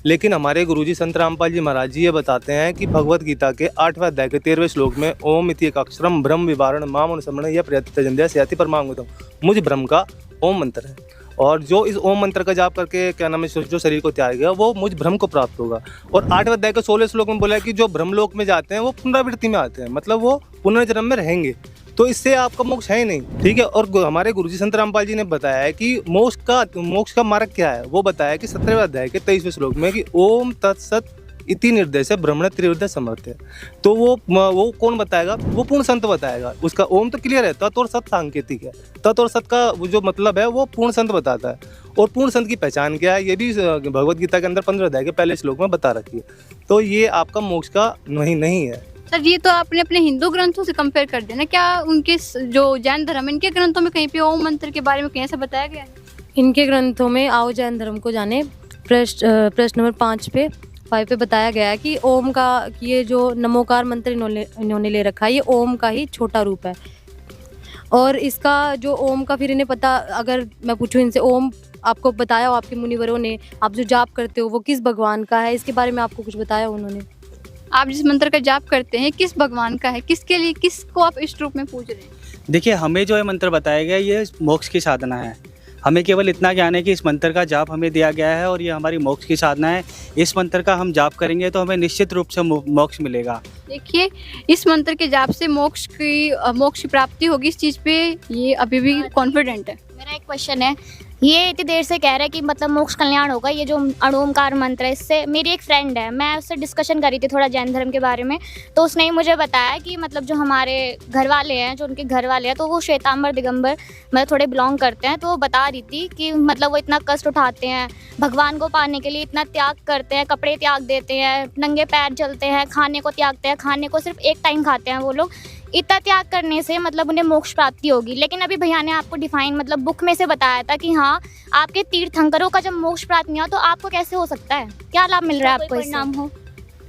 लेकिन हमारे गुरुजी संत रामपाल जी महाराज जी ये बताते हैं कि भगवत गीता के 8वें अध्याय के 13वें श्लोक में ओम इति अक्षरम ब्रह्म विवारण माम अनुसमण यह प्रत्यजंध्या स्याति परमांगतम, मुझ ब्रह्म का ओम मंत्र है। और जो इस ओम मंत्र का जाप करके क्या नाम है जो शरीर को त्याग गया वो मुझ ब्रह्म को प्राप्त होगा। और 8वें अध्याय के 16वें श्लोक में बोला है कि जो ब्रह्मलोक में जाते हैं वो पुनरावृत्ति में आते हैं, मतलब वो पुनर्जन्म में रहेंगे। तो इससे आपका मोक्ष है ही नहीं, ठीक है। और हमारे गुरुजी संत रामपाल जी ने बताया है कि मोक्ष का मार्ग क्या है। वो बताया कि 17वें अध्याय के 23वें श्लोक में कि ओम तत्सत इति निर्देश ब्रह्मण त्रिवृद्ध समर्थ है। तो वो कौन बताएगा? वो पूर्ण संत बताएगा। उसका ओम तो क्लियर है, तत् और सत सांकेतिक है। तत् और सत का जो मतलब है वो पूर्ण संत बताता है। और पूर्ण संत की पहचान क्या है ये भी भगवत गीता के अंदर 15 अध्याय के पहले श्लोक में बता रखी है। तो ये आपका मोक्ष का नहीं है। सर ये तो आपने अपने हिंदू ग्रंथों से कंपेयर कर दिया ना, क्या उनके जो जैन धर्म इनके ग्रंथों में कहीं पे ओम मंत्र के बारे में कहीं ऐसा बताया गया है? इनके ग्रंथों में आओ जैन धर्म को जाने प्रश्न नंबर 5 पे बताया गया है कि ओम का ये जो नमोकार मंत्र इन्होंने ले रखा है ये ओम का ही छोटा रूप है। और इसका जो ओम का फिर इन्हें पता, अगर मैं पूछूं इनसे ओम आपको बताया हो आपके मुनिवरों ने, आप जो जाप करते हो वो किस भगवान का है, इसके बारे में आपको कुछ बताया उन्होंने? आप जिस मंत्र का जाप करते हैं किस भगवान का है, किसके लिए, किसको आप इष्ट रूप में पूज रहे हैं? देखिए, हमें जो ये मंत्र बताया गया ये मोक्ष की साधना है। हमें केवल इतना ज्ञान है कि इस मंत्र का जाप हमें दिया गया है और ये हमारी मोक्ष की साधना है। इस मंत्र का हम जाप करेंगे तो हमें निश्चित रूप से मोक्ष मिलेगा। देखिए, इस मंत्र के जाप से मोक्ष की प्राप्ति होगी, इस चीज़ पे ये अभी भी कॉन्फिडेंट है। मेरा एक क्वेश्चन है, ये इतनी देर से कह रहा है कि मतलब मोक्ष कल्याण होगा, ये जो अणोमकार मंत्र है, इससे मेरी एक फ्रेंड है, मैं उससे डिस्कशन करी थी थोड़ा जैन धर्म के बारे में, तो उसने ही मुझे बताया कि मतलब जो हमारे घर वाले हैं, जो उनके घर वाले हैं, तो वो श्वेतांबर दिगंबर मतलब थोड़े बिलोंग करते हैं। तो वो बता रही थी कि मतलब वो इतना कष्ट उठाते हैं भगवान को पाने के लिए, इतना त्याग करते हैं, कपड़े त्याग देते हैं, नंगे पैर चलते हैं, खाने को त्यागते हैं, खाने को सिर्फ एक टाइम खाते हैं वो लोग। इतना त्याग करने से मतलब उन्हें मोक्ष प्राप्ति होगी। लेकिन अभी भैया ने आपको डिफाइन मतलब बुक में से बताया था कि हाँ, आपके तीर्थंकरों का जब मोक्ष प्राप्त नहीं हो तो आपको कैसे हो सकता है? क्या लाभ मिल रहा है आपको? नाम हो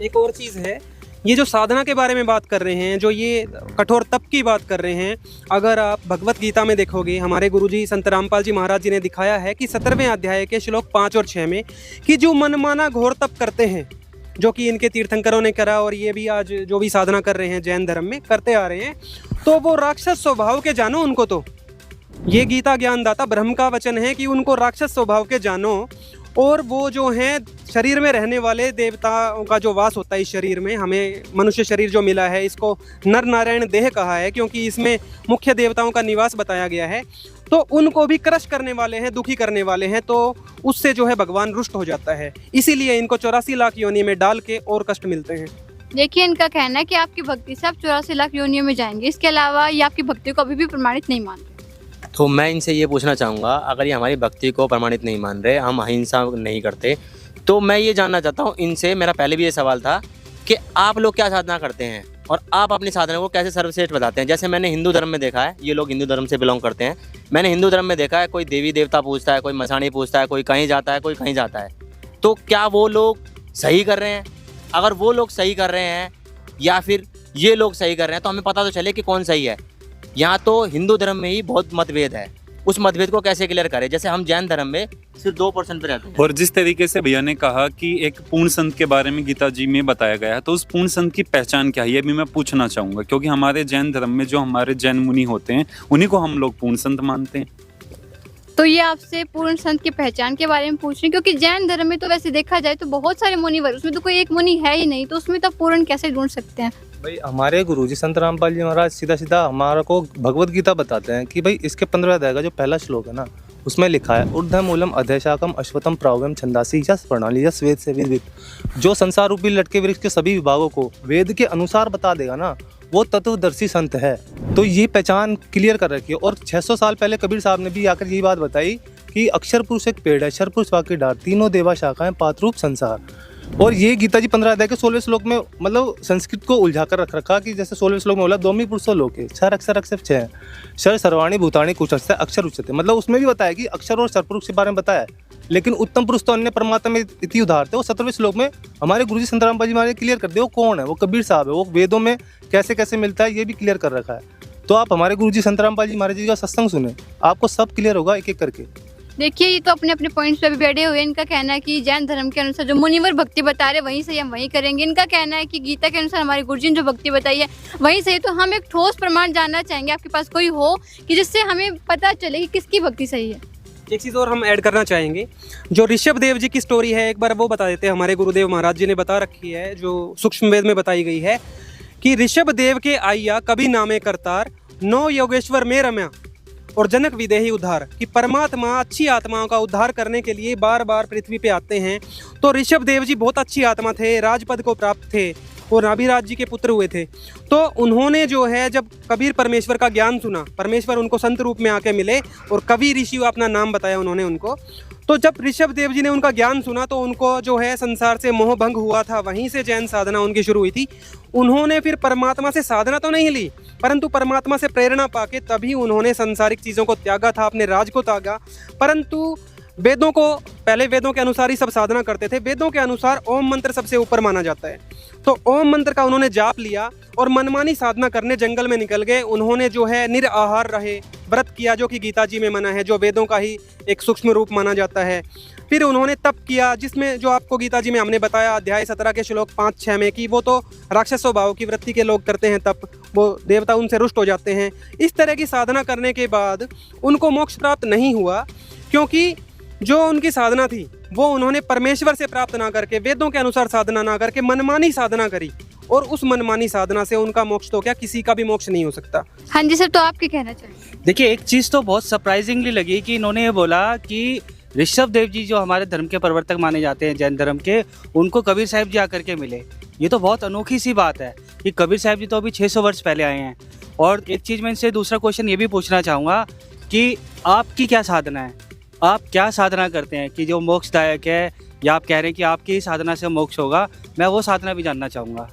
एक और चीज़ है, ये जो साधना के बारे में बात कर रहे हैं, जो ये कठोर तप की बात कर रहे हैं, अगर आप भगवत गीता में देखोगे, हमारे गुरुजी संत रामपाल जी महाराज जी ने दिखाया है कि 17वें अध्याय के श्लोक 5 और 6 में कि जो मनमाना घोर तप करते हैं, जो कि इनके तीर्थंकरों ने करा और ये भी आज जो भी साधना कर रहे हैं जैन धर्म में करते आ रहे हैं, तो वो राक्षस स्वभाव के जानो उनको। तो ये गीता ज्ञानदाता ब्रह्म का वचन है कि उनको राक्षस स्वभाव के जानो। और वो जो हैं शरीर में रहने वाले देवताओं का जो वास होता है इस शरीर में, हमें मनुष्य शरीर जो मिला है इसको नर नारायण देह कहा है क्योंकि इसमें मुख्य देवताओं का निवास बताया गया है। तो उनको भी क्रश करने वाले हैं, दुखी करने वाले हैं, तो उससे जो है भगवान रुष्ट हो जाता है। इसीलिए इनको 84 लाख योनि में डाल के और कष्ट मिलते हैं। देखिए, इनका कहना है कि आपकी भक्ति से आप 84 लाख योनियों में जाएंगे, इसके अलावा ये आपकी भक्ति को अभी भी प्रमाणित नहीं मानते। तो मैं इनसे ये पूछना चाहूँगा, अगर ये हमारी भक्ति को प्रमाणित नहीं मान रहे, हम अहिंसा नहीं करते, तो मैं ये जानना चाहता हूँ इनसे, मेरा पहले भी ये सवाल था कि आप लोग क्या साधना करते हैं और आप अपनी साधना को कैसे सर्वश्रेष्ठ बताते हैं? जैसे मैंने हिंदू धर्म में देखा है, ये लोग हिंदू धर्म से बिलोंग करते हैं, मैंने हिंदू धर्म में देखा है कोई देवी देवता पूजता है, कोई मसाणी पूजता है, कोई कहीं जाता है, कोई कहीं जाता है। तो क्या वो लोग सही कर रहे हैं? अगर वो लोग सही कर रहे हैं या फिर ये लोग सही कर रहे हैं तो हमें पता तो चले कि कौन सही है। यहाँ तो हिंदू धर्म में ही बहुत मतभेद है, उस मतभेद को कैसे क्लियर करें? जैसे हम जैन धर्म में सिर्फ 2% पे रहते हैं। और जिस तरीके से भैया ने कहा कि एक पूर्ण संत के बारे में गीता जी में बताया गया है, तो उस पूर्ण संत की पहचान क्या है ये भी मैं पूछना चाहूँगा, क्योंकि हमारे जैन धर्म में जो हमारे जैन मुनि होते हैं उन्हीं को हम लोग पूर्ण संत मानते हैं। तो ये आपसे पूर्ण संत की पहचान के बारे में पूछ रहे हैं, क्योंकि जैन धर्म में तो वैसे देखा जाए तो बहुत सारे मुनिवर, उसमें तो कोई एक मुनि है ही नहीं, तो उसमें तो पूर्ण कैसे ढूंढ सकते हैं? भाई हमारे गुरुजी संत रामपाल जी महाराज सीधा सीधा हमारा को भगवत गीता बताते हैं कि भाई इसके 15वें अध्याय का जो पहला श्लोक है ना, उसमें लिखा है ऊर्ध्वमूलम अधशाकम अश्वत्थम प्रावगम छंदासी या प्रणाली या वेद से विदित। जो संसार रूपी लटके वृक्ष के सभी विभागों को वेद के अनुसार बता देगा ना, वो तत्वदर्शी संत है। तो ये पहचान क्लियर कर रखी है। और 600 साल पहले कबीर साहब ने भी आकर यही बात बताई कि अक्षर पुरुष एक पेड़ है, क्षर पुरुष वाक्य डार, तीनों देवा शाखाएं पातरूप संसार। और ये गीता जी 15 अध्याय के 16वें श्लोक में मतलब संस्कृत को उलझा कर रख रखा कि जैसे 16वें श्लोक में बोला दोमी पुरुषो लोके क्षर अक्षर अक्षर छः क्षर सर्वाणी भूताणी कुछ अक्षर उच्चते, मतलब उसमें भी बताया कि अक्षर और क्षर के बारे में बताया। लेकिन उत्तम पुरुष तो अन्य परमात्मा में इति उदाहरण थे। वो 17वें श्लोक में हमारे गुरुजी संत रामपाल जी महाराज ने क्लियर कर दिया वो कौन है, वो कबीर साहब है, वो वेदों में कैसे कैसे मिलता है ये भी क्लियर कर रखा है। तो आप हमारे गुरुजी संत रामपाल जी महाराज जी का सत्संग सुने, आपको सब क्लियर होगा एक एक करके। देखिए ये तो अपने अपने पॉइंट्स पे भी बैठे हुए हैं। इनका कहना है कि जैन धर्म के अनुसार जो मुनिवर भक्ति बता रहे वहीं से हम वहीं करेंगे। इनका कहना है कि गीता के अनुसार हमारे गुरुजी ने जो भक्ति बताई है वहीं सही। तो हम एक ठोस प्रमाण जानना चाहेंगे, आपके पास कोई हो कि जिससे हमें पता चले कि किसकी भक्ति सही है। एक चीज़ और हम ऐड करना चाहेंगे, जो ऋषभ देव जी की स्टोरी है एक बार वो बता देते हैं। हमारे गुरुदेव महाराज जी ने बता रखी है, जो सूक्ष्म वेद में बताई गई है कि ऋषभ देव के आइया कभी नामे करतार, 9 योगेश्वर में रम्या और जनक विदेही उद्धार, कि परमात्मा अच्छी आत्माओं का उद्धार करने के लिए बार बार पृथ्वी पे आते हैं। तो ऋषभ देव जी बहुत अच्छी आत्मा थे, राजपद को प्राप्त थे और नाभिराज जी के पुत्र हुए थे। तो उन्होंने जो है जब कबीर परमेश्वर का ज्ञान सुना, परमेश्वर उनको संत रूप में आके मिले और कवि ऋषि अपना नाम बताया उन्होंने उनको। तो जब ऋषभ देव जी ने उनका ज्ञान सुना तो उनको जो है संसार से मोह भंग हुआ था, वहीं से जैन साधना उनकी शुरू हुई थी। उन्होंने फिर परमात्मा से साधना तो नहीं ली, परंतु परमात्मा से प्रेरणा पाके तभी उन्होंने संसारिक चीज़ों को त्यागा था, अपने राज को त्यागा। परंतु वेदों को, पहले वेदों के अनुसार ही सब साधना करते थे। वेदों के अनुसार ओम मंत्र सबसे ऊपर माना जाता है। तो ओम मंत्र का उन्होंने जाप लिया और मनमानी साधना करने जंगल में निकल गए। उन्होंने जो है निराहार रहे, व्रत किया, जो कि गीता जी में मना है, जो वेदों का ही एक सूक्ष्म रूप माना जाता है। फिर उन्होंने तप किया, जिसमें जो आपको गीता जी में हमने बताया अध्याय 17 के श्लोक 5-6 में कि वो तो राक्षस स्वभाव की वृत्ति के लोग करते हैं तप, वो देवता उनसे रुष्ट हो जाते हैं। इस तरह की साधना करने के बाद उनको मोक्ष प्राप्त नहीं हुआ, क्योंकि जो उनकी साधना थी वो उन्होंने परमेश्वर से प्राप्त ना करके, वेदों के अनुसार साधना ना करके मनमानी साधना करी, और उस मनमानी साधना से उनका मोक्ष तो क्या, किसी का भी मोक्ष नहीं हो सकता। हाँ जी सर, तो आप क्या कहना चाहिए? देखिए एक चीज़ तो बहुत सरप्राइजिंगली लगी कि इन्होंने ये बोला कि ऋषभ देव जी जो हमारे धर्म के प्रवर्तक माने जाते हैं जैन धर्म के, उनको कबीर साहिब जी आकर के मिले। ये तो बहुत अनोखी सी बात है कि कबीर साहिब जी तो अभी 600 वर्ष पहले आए हैं। और एक चीज़ मैं इनसे दूसरा क्वेश्चन ये भी पूछना चाहूँगा कि आपकी क्या साधना है, आप क्या साधना करते हैं कि जो मोक्षदायक है, या आप कह रहे हैं कि आपकी ही साधना से मोक्ष होगा? मैं वो साधना भी जानना चाहूँगा।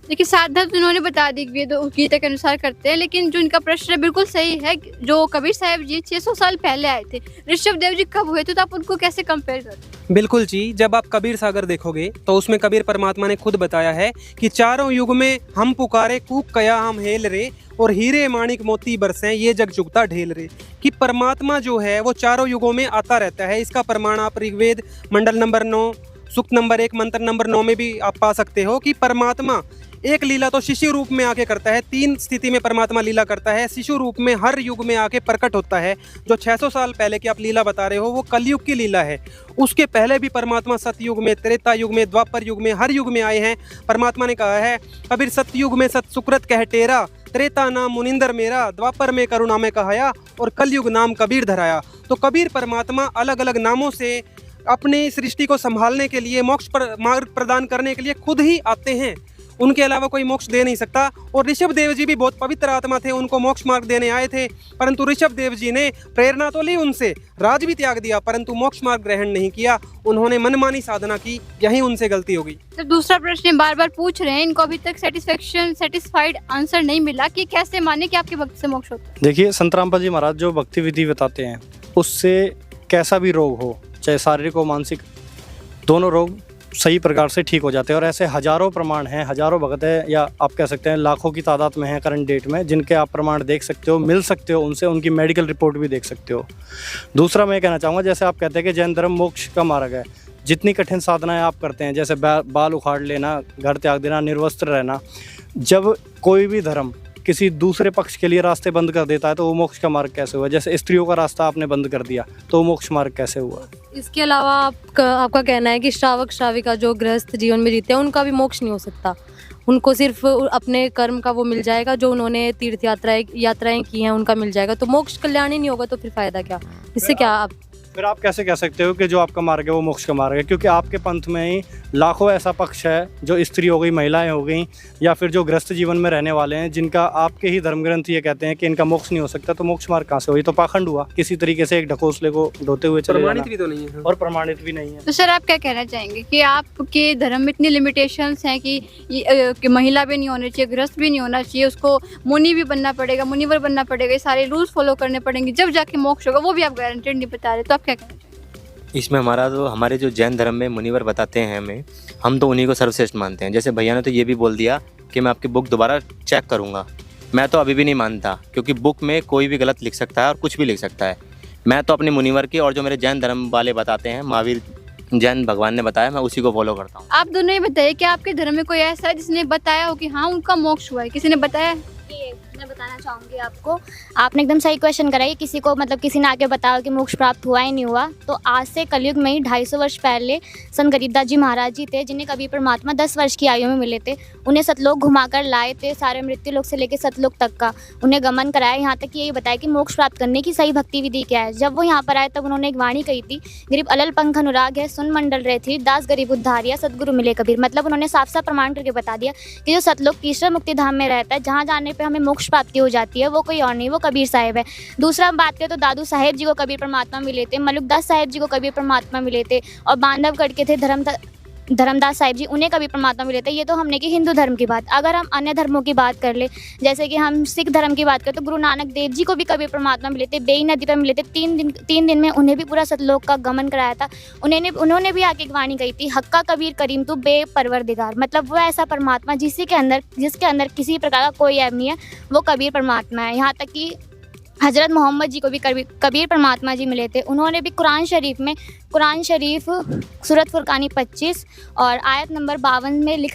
देखिए साधना तो उन्होंने बता दी गीता के अनुसार करते हैं, लेकिन जो इनका प्रश्न है बिल्कुल सही है। जो कबीर साहिब जी 600 साल पहले आए थे, ऋषभ देव जी कब हुए थे, तो आप उनको कैसे कंपेयर करते हैं? बिल्कुल जी, जब आप कबीर सागर देखोगे तो उसमें कबीर परमात्मा ने खुद बताया है कि चारों युग में हम पुकारे कूक कया हम हेल रे, और हीरे माणिक मोती बरसें ये जग चुगता ढेल रे। कि परमात्मा जो है वो चारों युगों में आता रहता है। इसका प्रमाण आप ऋग्वेद मंडल नंबर 9 सूक्त नंबर 1 मंत्र नंबर 9 में भी आप पा सकते हो कि परमात्मा एक लीला तो शिशु रूप में आके करता है। 3 स्थिति में परमात्मा लीला करता है। शिशु रूप में हर युग में आके प्रकट होता है। जो 600 साल पहले की आप लीला बता रहे हो वो कलयुग की लीला है। उसके पहले भी परमात्मा सतयुग में, त्रेता युग में, द्वापर युग में, हर युग में आए हैं। परमात्मा ने कहा है कबीर सतयुग में सत सुकृत कह टेरा, त्रेता नाम मुनिंदर मेरा, द्वापर में करुणा में कहाया, और कलयुग नाम कबीर धराया। तो कबीर परमात्मा अलग अलग नामों से अपनी सृष्टि को संभालने के लिए, मोक्ष पर मार्ग प्रदान करने के लिए खुद ही आते हैं। उनके अलावा कोई मोक्ष दे नहीं सकता। और ऋषभ देव जी भी बहुत पवित्र आत्मा थे, उनको मोक्ष मार्ग देने आए थे, परंतु ऋषभ देव जी ने प्रेरणा तो ली उनसे, राज भी त्याग दिया, परंतु मोक्ष मार्ग ग्रहण नहीं किया। उन्होंने मनमानी साधना की, यही उनसे गलती होगी। तो दूसरा प्रश्न बार बार पूछ रहे हैं, इनको अभी तक सेटिस्फाइड आंसर नहीं मिला कि कैसे माने कि आपकी भक्ति से मोक्ष होता है। देखिए संत रामपाल जी महाराज जो भक्ति विधि बताते हैं उससे कैसा भी रोग हो, चाहे शारीरिक हो मानसिक, दोनों रोग सही प्रकार से ठीक हो जाते हैं। और ऐसे हजारों प्रमाण हैं, हजारों भगत है, या आप कह सकते हैं लाखों की तादाद में हैं करंट डेट में, जिनके आप प्रमाण देख सकते हो, मिल सकते हो उनसे, उनकी मेडिकल रिपोर्ट भी देख सकते हो। दूसरा मैं कहना चाहूँगा, जैसे आप कहते हैं कि जैन धर्म मोक्ष का मार्ग है, जितनी कठिन साधनाएं आप करते हैं, जैसे बाल उखाड़ लेना, घर त्याग देना, निर्वस्त्र रहना, जब कोई भी धर्म किसी दूसरे पक्ष के लिए रास्ते बंद कर देता है तो वो मोक्ष का मार्ग कैसे हुआ? जैसे स्त्रियों का रास्ता आपने बंद कर दिया तो वो मोक्ष मार्ग कैसे हुआ? इसके अलावा आपका कहना है कि श्रावक श्राविका जो गृहस्थ जीवन में जीते हैं उनका भी मोक्ष नहीं हो सकता, उनको सिर्फ अपने कर्म का वो मिल जाएगा, जो उन्होंने तीर्थ यात्राएं की हैं उनका मिल जाएगा, तो मोक्ष कल्याण ही नहीं होगा, तो फिर फायदा क्या? इससे क्या आप फिर आप कैसे कह सकते हो कि जो आपका मार्ग है वो मोक्ष का मार्ग है? क्योंकि आपके पंथ में ही लाखों ऐसा पक्ष है, जो स्त्री हो गई, महिलाएं हो गई, या फिर जो गृहस्थ जीवन में रहने वाले हैं, जिनका आपके ही धर्म ग्रंथ ये कहते हैं कि इनका मोक्ष नहीं हो सकता, तो मोक्ष मार्ग कहाँ से हो? ये तो पाखंड हुआ, किसी तरीके से एक ढकोसले को ढोते हुए चले प्रमाणित भी तो नहीं है और प्रमाणित भी नहीं है। तो सर आप क्या कहना चाहेंगे कि आपके धर्म में इतनी लिमिटेशंस हैं कि महिला भी नहीं होनी चाहिए, गृहस्थ भी नहीं होना चाहिए, उसको मुनि भी बनना पड़ेगा, मुनिवर बनना पड़ेगा, ये सारे रूल्स फॉलो करने पड़ेंगे, जब जाके मोक्ष होगा, वो भी आप गारंटेड नहीं बता रहे, तो आप क्या कहना चाहेंगे? इसमें हमारे जो जैन धर्म में मुनिवर बताते हैं हम तो उन्हीं को सर्वश्रेष्ठ मानते हैं। जैसे भैया ने तो ये भी बोल दिया कि मैं आपकी बुक दोबारा चेक करूँगा, मैं तो अभी भी नहीं मानता, क्योंकि बुक में कोई भी गलत लिख सकता है और कुछ भी लिख सकता है। मैं तो अपने मुनिवर की और जो मेरे जैन धर्म वाले बताते हैं, महावीर जैन भगवान ने बताया, मैं उसी को फॉलो करता हूँ। आप दोनों ये बताइए कि आपके धर्म में कोई ऐसा है जिसने बताया हो कि हाँ उनका मोक्ष हुआ है, किसी ने बताया है? मैं बताना चाहूँगी आपको, आपने एकदम सही क्वेश्चन करा है। किसी को मतलब किसी ने आके बताया कि मोक्ष प्राप्त हुआ ही नहीं हुआ, तो आज से कलयुग में ही 250 वर्ष पहले संत गरीबदास जी महाराज जी थे, जिन्हें कबीर परमात्मा 10 वर्ष की आयु में मिले थे। उन्हें सतलोक घुमाकर लाए थे, सारे मृत्यु लोक से लेकर सतलोक तक का उन्हें गमन कराया, यहाँ तक कि यही बताया कि मोक्ष प्राप्त करने की सही भक्ति विधि क्या है। जब वो यहाँ पर आए तब उन्होंने एक वाणी कही थी, गरीब अलल पंख अनुराग है सुन मंडल रहे थी, दास गरीब उद्धारिया सदगुरु मिले कबीर। मतलब उन्होंने साफ साफ प्रमाण करके बता दिया कि जो सतलोक तीसरा मुक्ति धाम में रहता है, जहाँ जाने पर हमें मोक्ष प्राप्ति हो जाती है, वो कोई और नहीं, वो कबीर साहिब है। दूसरा हम बात करें तो दादू साहेब जी को कबीर परमात्मा मिले थे, मलुकदास साहेब जी को कबीर परमात्मा मिले थे, और बांधवगढ़ के थे धर्मदास साहिब जी, उन्हें कबीर परमात्मा मिले थे। ये तो हमने की हिंदू धर्म की बात। अगर हम अन्य धर्मों की बात कर ले, जैसे कि हम सिख धर्म की बात करें तो गुरु नानक देव जी को भी कबीर परमात्मा मिले थे, बेई नदी पर मिले थे। 3 दिन में उन्हें भी पूरा सतलोक का गमन कराया था। उन्होंने भी आके एक वाणी कही थी, हक्का कबीर करीम तू बे परवरदिगार। मतलब वो ऐसा परमात्मा जिसके अंदर किसी प्रकार का कोई ऐब नहीं है, वो कबीर परमात्मा है। यहाँ तक कि हज़रत मोहम्मद जी को भी कबीर परमात्मा जी मिले थे। उन्होंने भी कुरान शरीफ सूरत फुरकानी 25 और आयत नंबर 52 में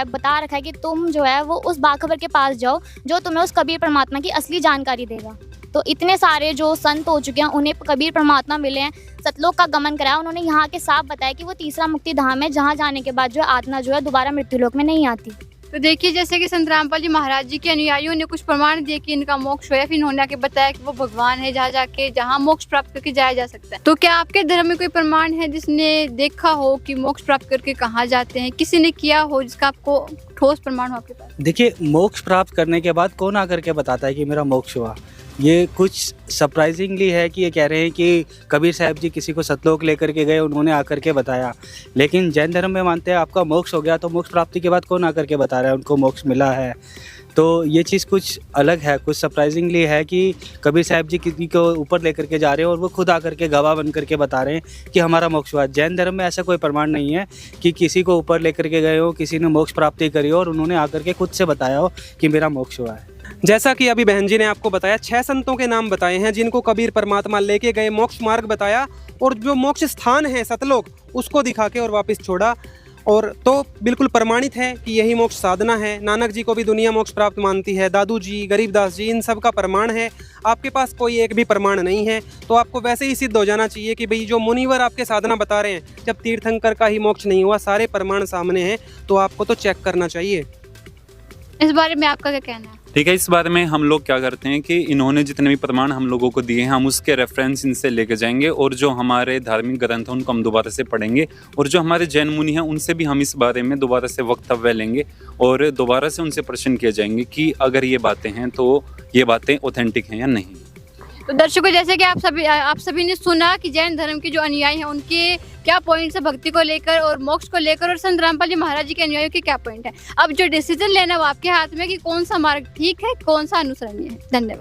बता रखा है कि तुम जो है वो उस बाखबर के पास जाओ जो तुम्हें उस कबीर परमात्मा की असली जानकारी देगा। तो इतने सारे जो संत हो चुके हैं उन्हें कबीर परमात्मा मिले हैं, सतलोक का गमन कराया। उन्होंने यहाँ के साफ बताया कि वो तीसरा मुक्ति धाम है, जहाँ जाने के बाद जो आत्मा जो है दोबारा मृत्युलोक में नहीं आती। तो देखिए, जैसे कि संत रामपाल जी महाराज जी के अनुयायियों ने कुछ प्रमाण दिए कि इनका मोक्ष हुआ, फिर इन्होंने आके बताया कि वो भगवान है जहाँ मोक्ष प्राप्त करके जाया जा सकता है। तो क्या आपके धर्म में कोई प्रमाण है जिसने देखा हो कि मोक्ष प्राप्त करके कहाँ जाते हैं, किसी ने किया हो जिसका आपको ठोस प्रमाण हो आपके पास? देखिए, मोक्ष प्राप्त करने के बाद कौन आकर के बताता है कि मेरा मोक्ष हुआ? ये कुछ सरप्राइजिंगली है कि ये कह रहे हैं कि कबीर साहब जी किसी को सतलोक लेकर के गए, उन्होंने आकर के बताया। लेकिन जैन धर्म में मानते हैं आपका मोक्ष हो गया, तो मोक्ष प्राप्ति के बाद कौन आकर के बता रहा है उनको मोक्ष मिला है? तो ये चीज़ कुछ अलग है, कुछ सरप्राइजिंगली है कि कबीर साहब जी किसी को ऊपर लेकर के जा रहे हैं और वो खुद आकर के गवाह बन करके बता रहे हैं कि हमारा मोक्ष हुआ। जैन धर्म में ऐसा कोई प्रमाण नहीं है कि किसी को ऊपर लेकर के गए हो, किसी ने मोक्ष प्राप्ति करी हो और उन्होंने आकर के खुद से बताया हो कि मेरा मोक्ष हुआ है। जैसा कि अभी बहन जी ने आपको बताया, 6 संतों के नाम बताए हैं जिनको कबीर परमात्मा लेके गए, मोक्ष मार्ग बताया और जो मोक्ष स्थान है सतलोक उसको दिखा के और वापस छोड़ा। और तो बिल्कुल प्रमाणित है कि यही मोक्ष साधना है। नानक जी को भी दुनिया मोक्ष प्राप्त मानती है, दादू जी, गरीबदास जी, इन सब का प्रमाण है। आपके पास कोई एक भी प्रमाण नहीं है तो आपको वैसे ही सिद्ध हो जाना चाहिए कि भाई जो मुनिवर आपके साधना बता रहे हैं, जब तीर्थंकर का ही मोक्ष नहीं हुआ, सारे प्रमाण सामने हैं, तो आपको तो चेक करना चाहिए। इस बारे में आपका क्या कहना है? ठीक है, इस बारे में हम लोग क्या करते हैं कि इन्होंने जितने भी प्रमाण हम लोगों को दिए हैं, हम उसके रेफरेंस इनसे लेके जाएंगे और जो हमारे धार्मिक ग्रंथ हैं उनको हम दोबारा से पढ़ेंगे और जो हमारे जैन मुनि हैं उनसे भी हम इस बारे में दोबारा से वक्तव्य लेंगे और दोबारा से उनसे प्रश्न किए जाएंगे कि अगर ये बातें हैं तो ये बातें ऑथेंटिक हैं या नहीं। तो दर्शकों, जैसे कि आप सभी ने सुना कि जैन धर्म के जो अनुयायी हैं उनके क्या पॉइंट्स है भक्ति को लेकर और मोक्ष को लेकर, और संत रामपाल जी महाराज जी के अनुयायियों के क्या पॉइंट है। अब जो डिसीजन लेना वो आपके हाथ में कि कौन सा मार्ग ठीक है, कौन सा अनुसरणीय है। धन्यवाद।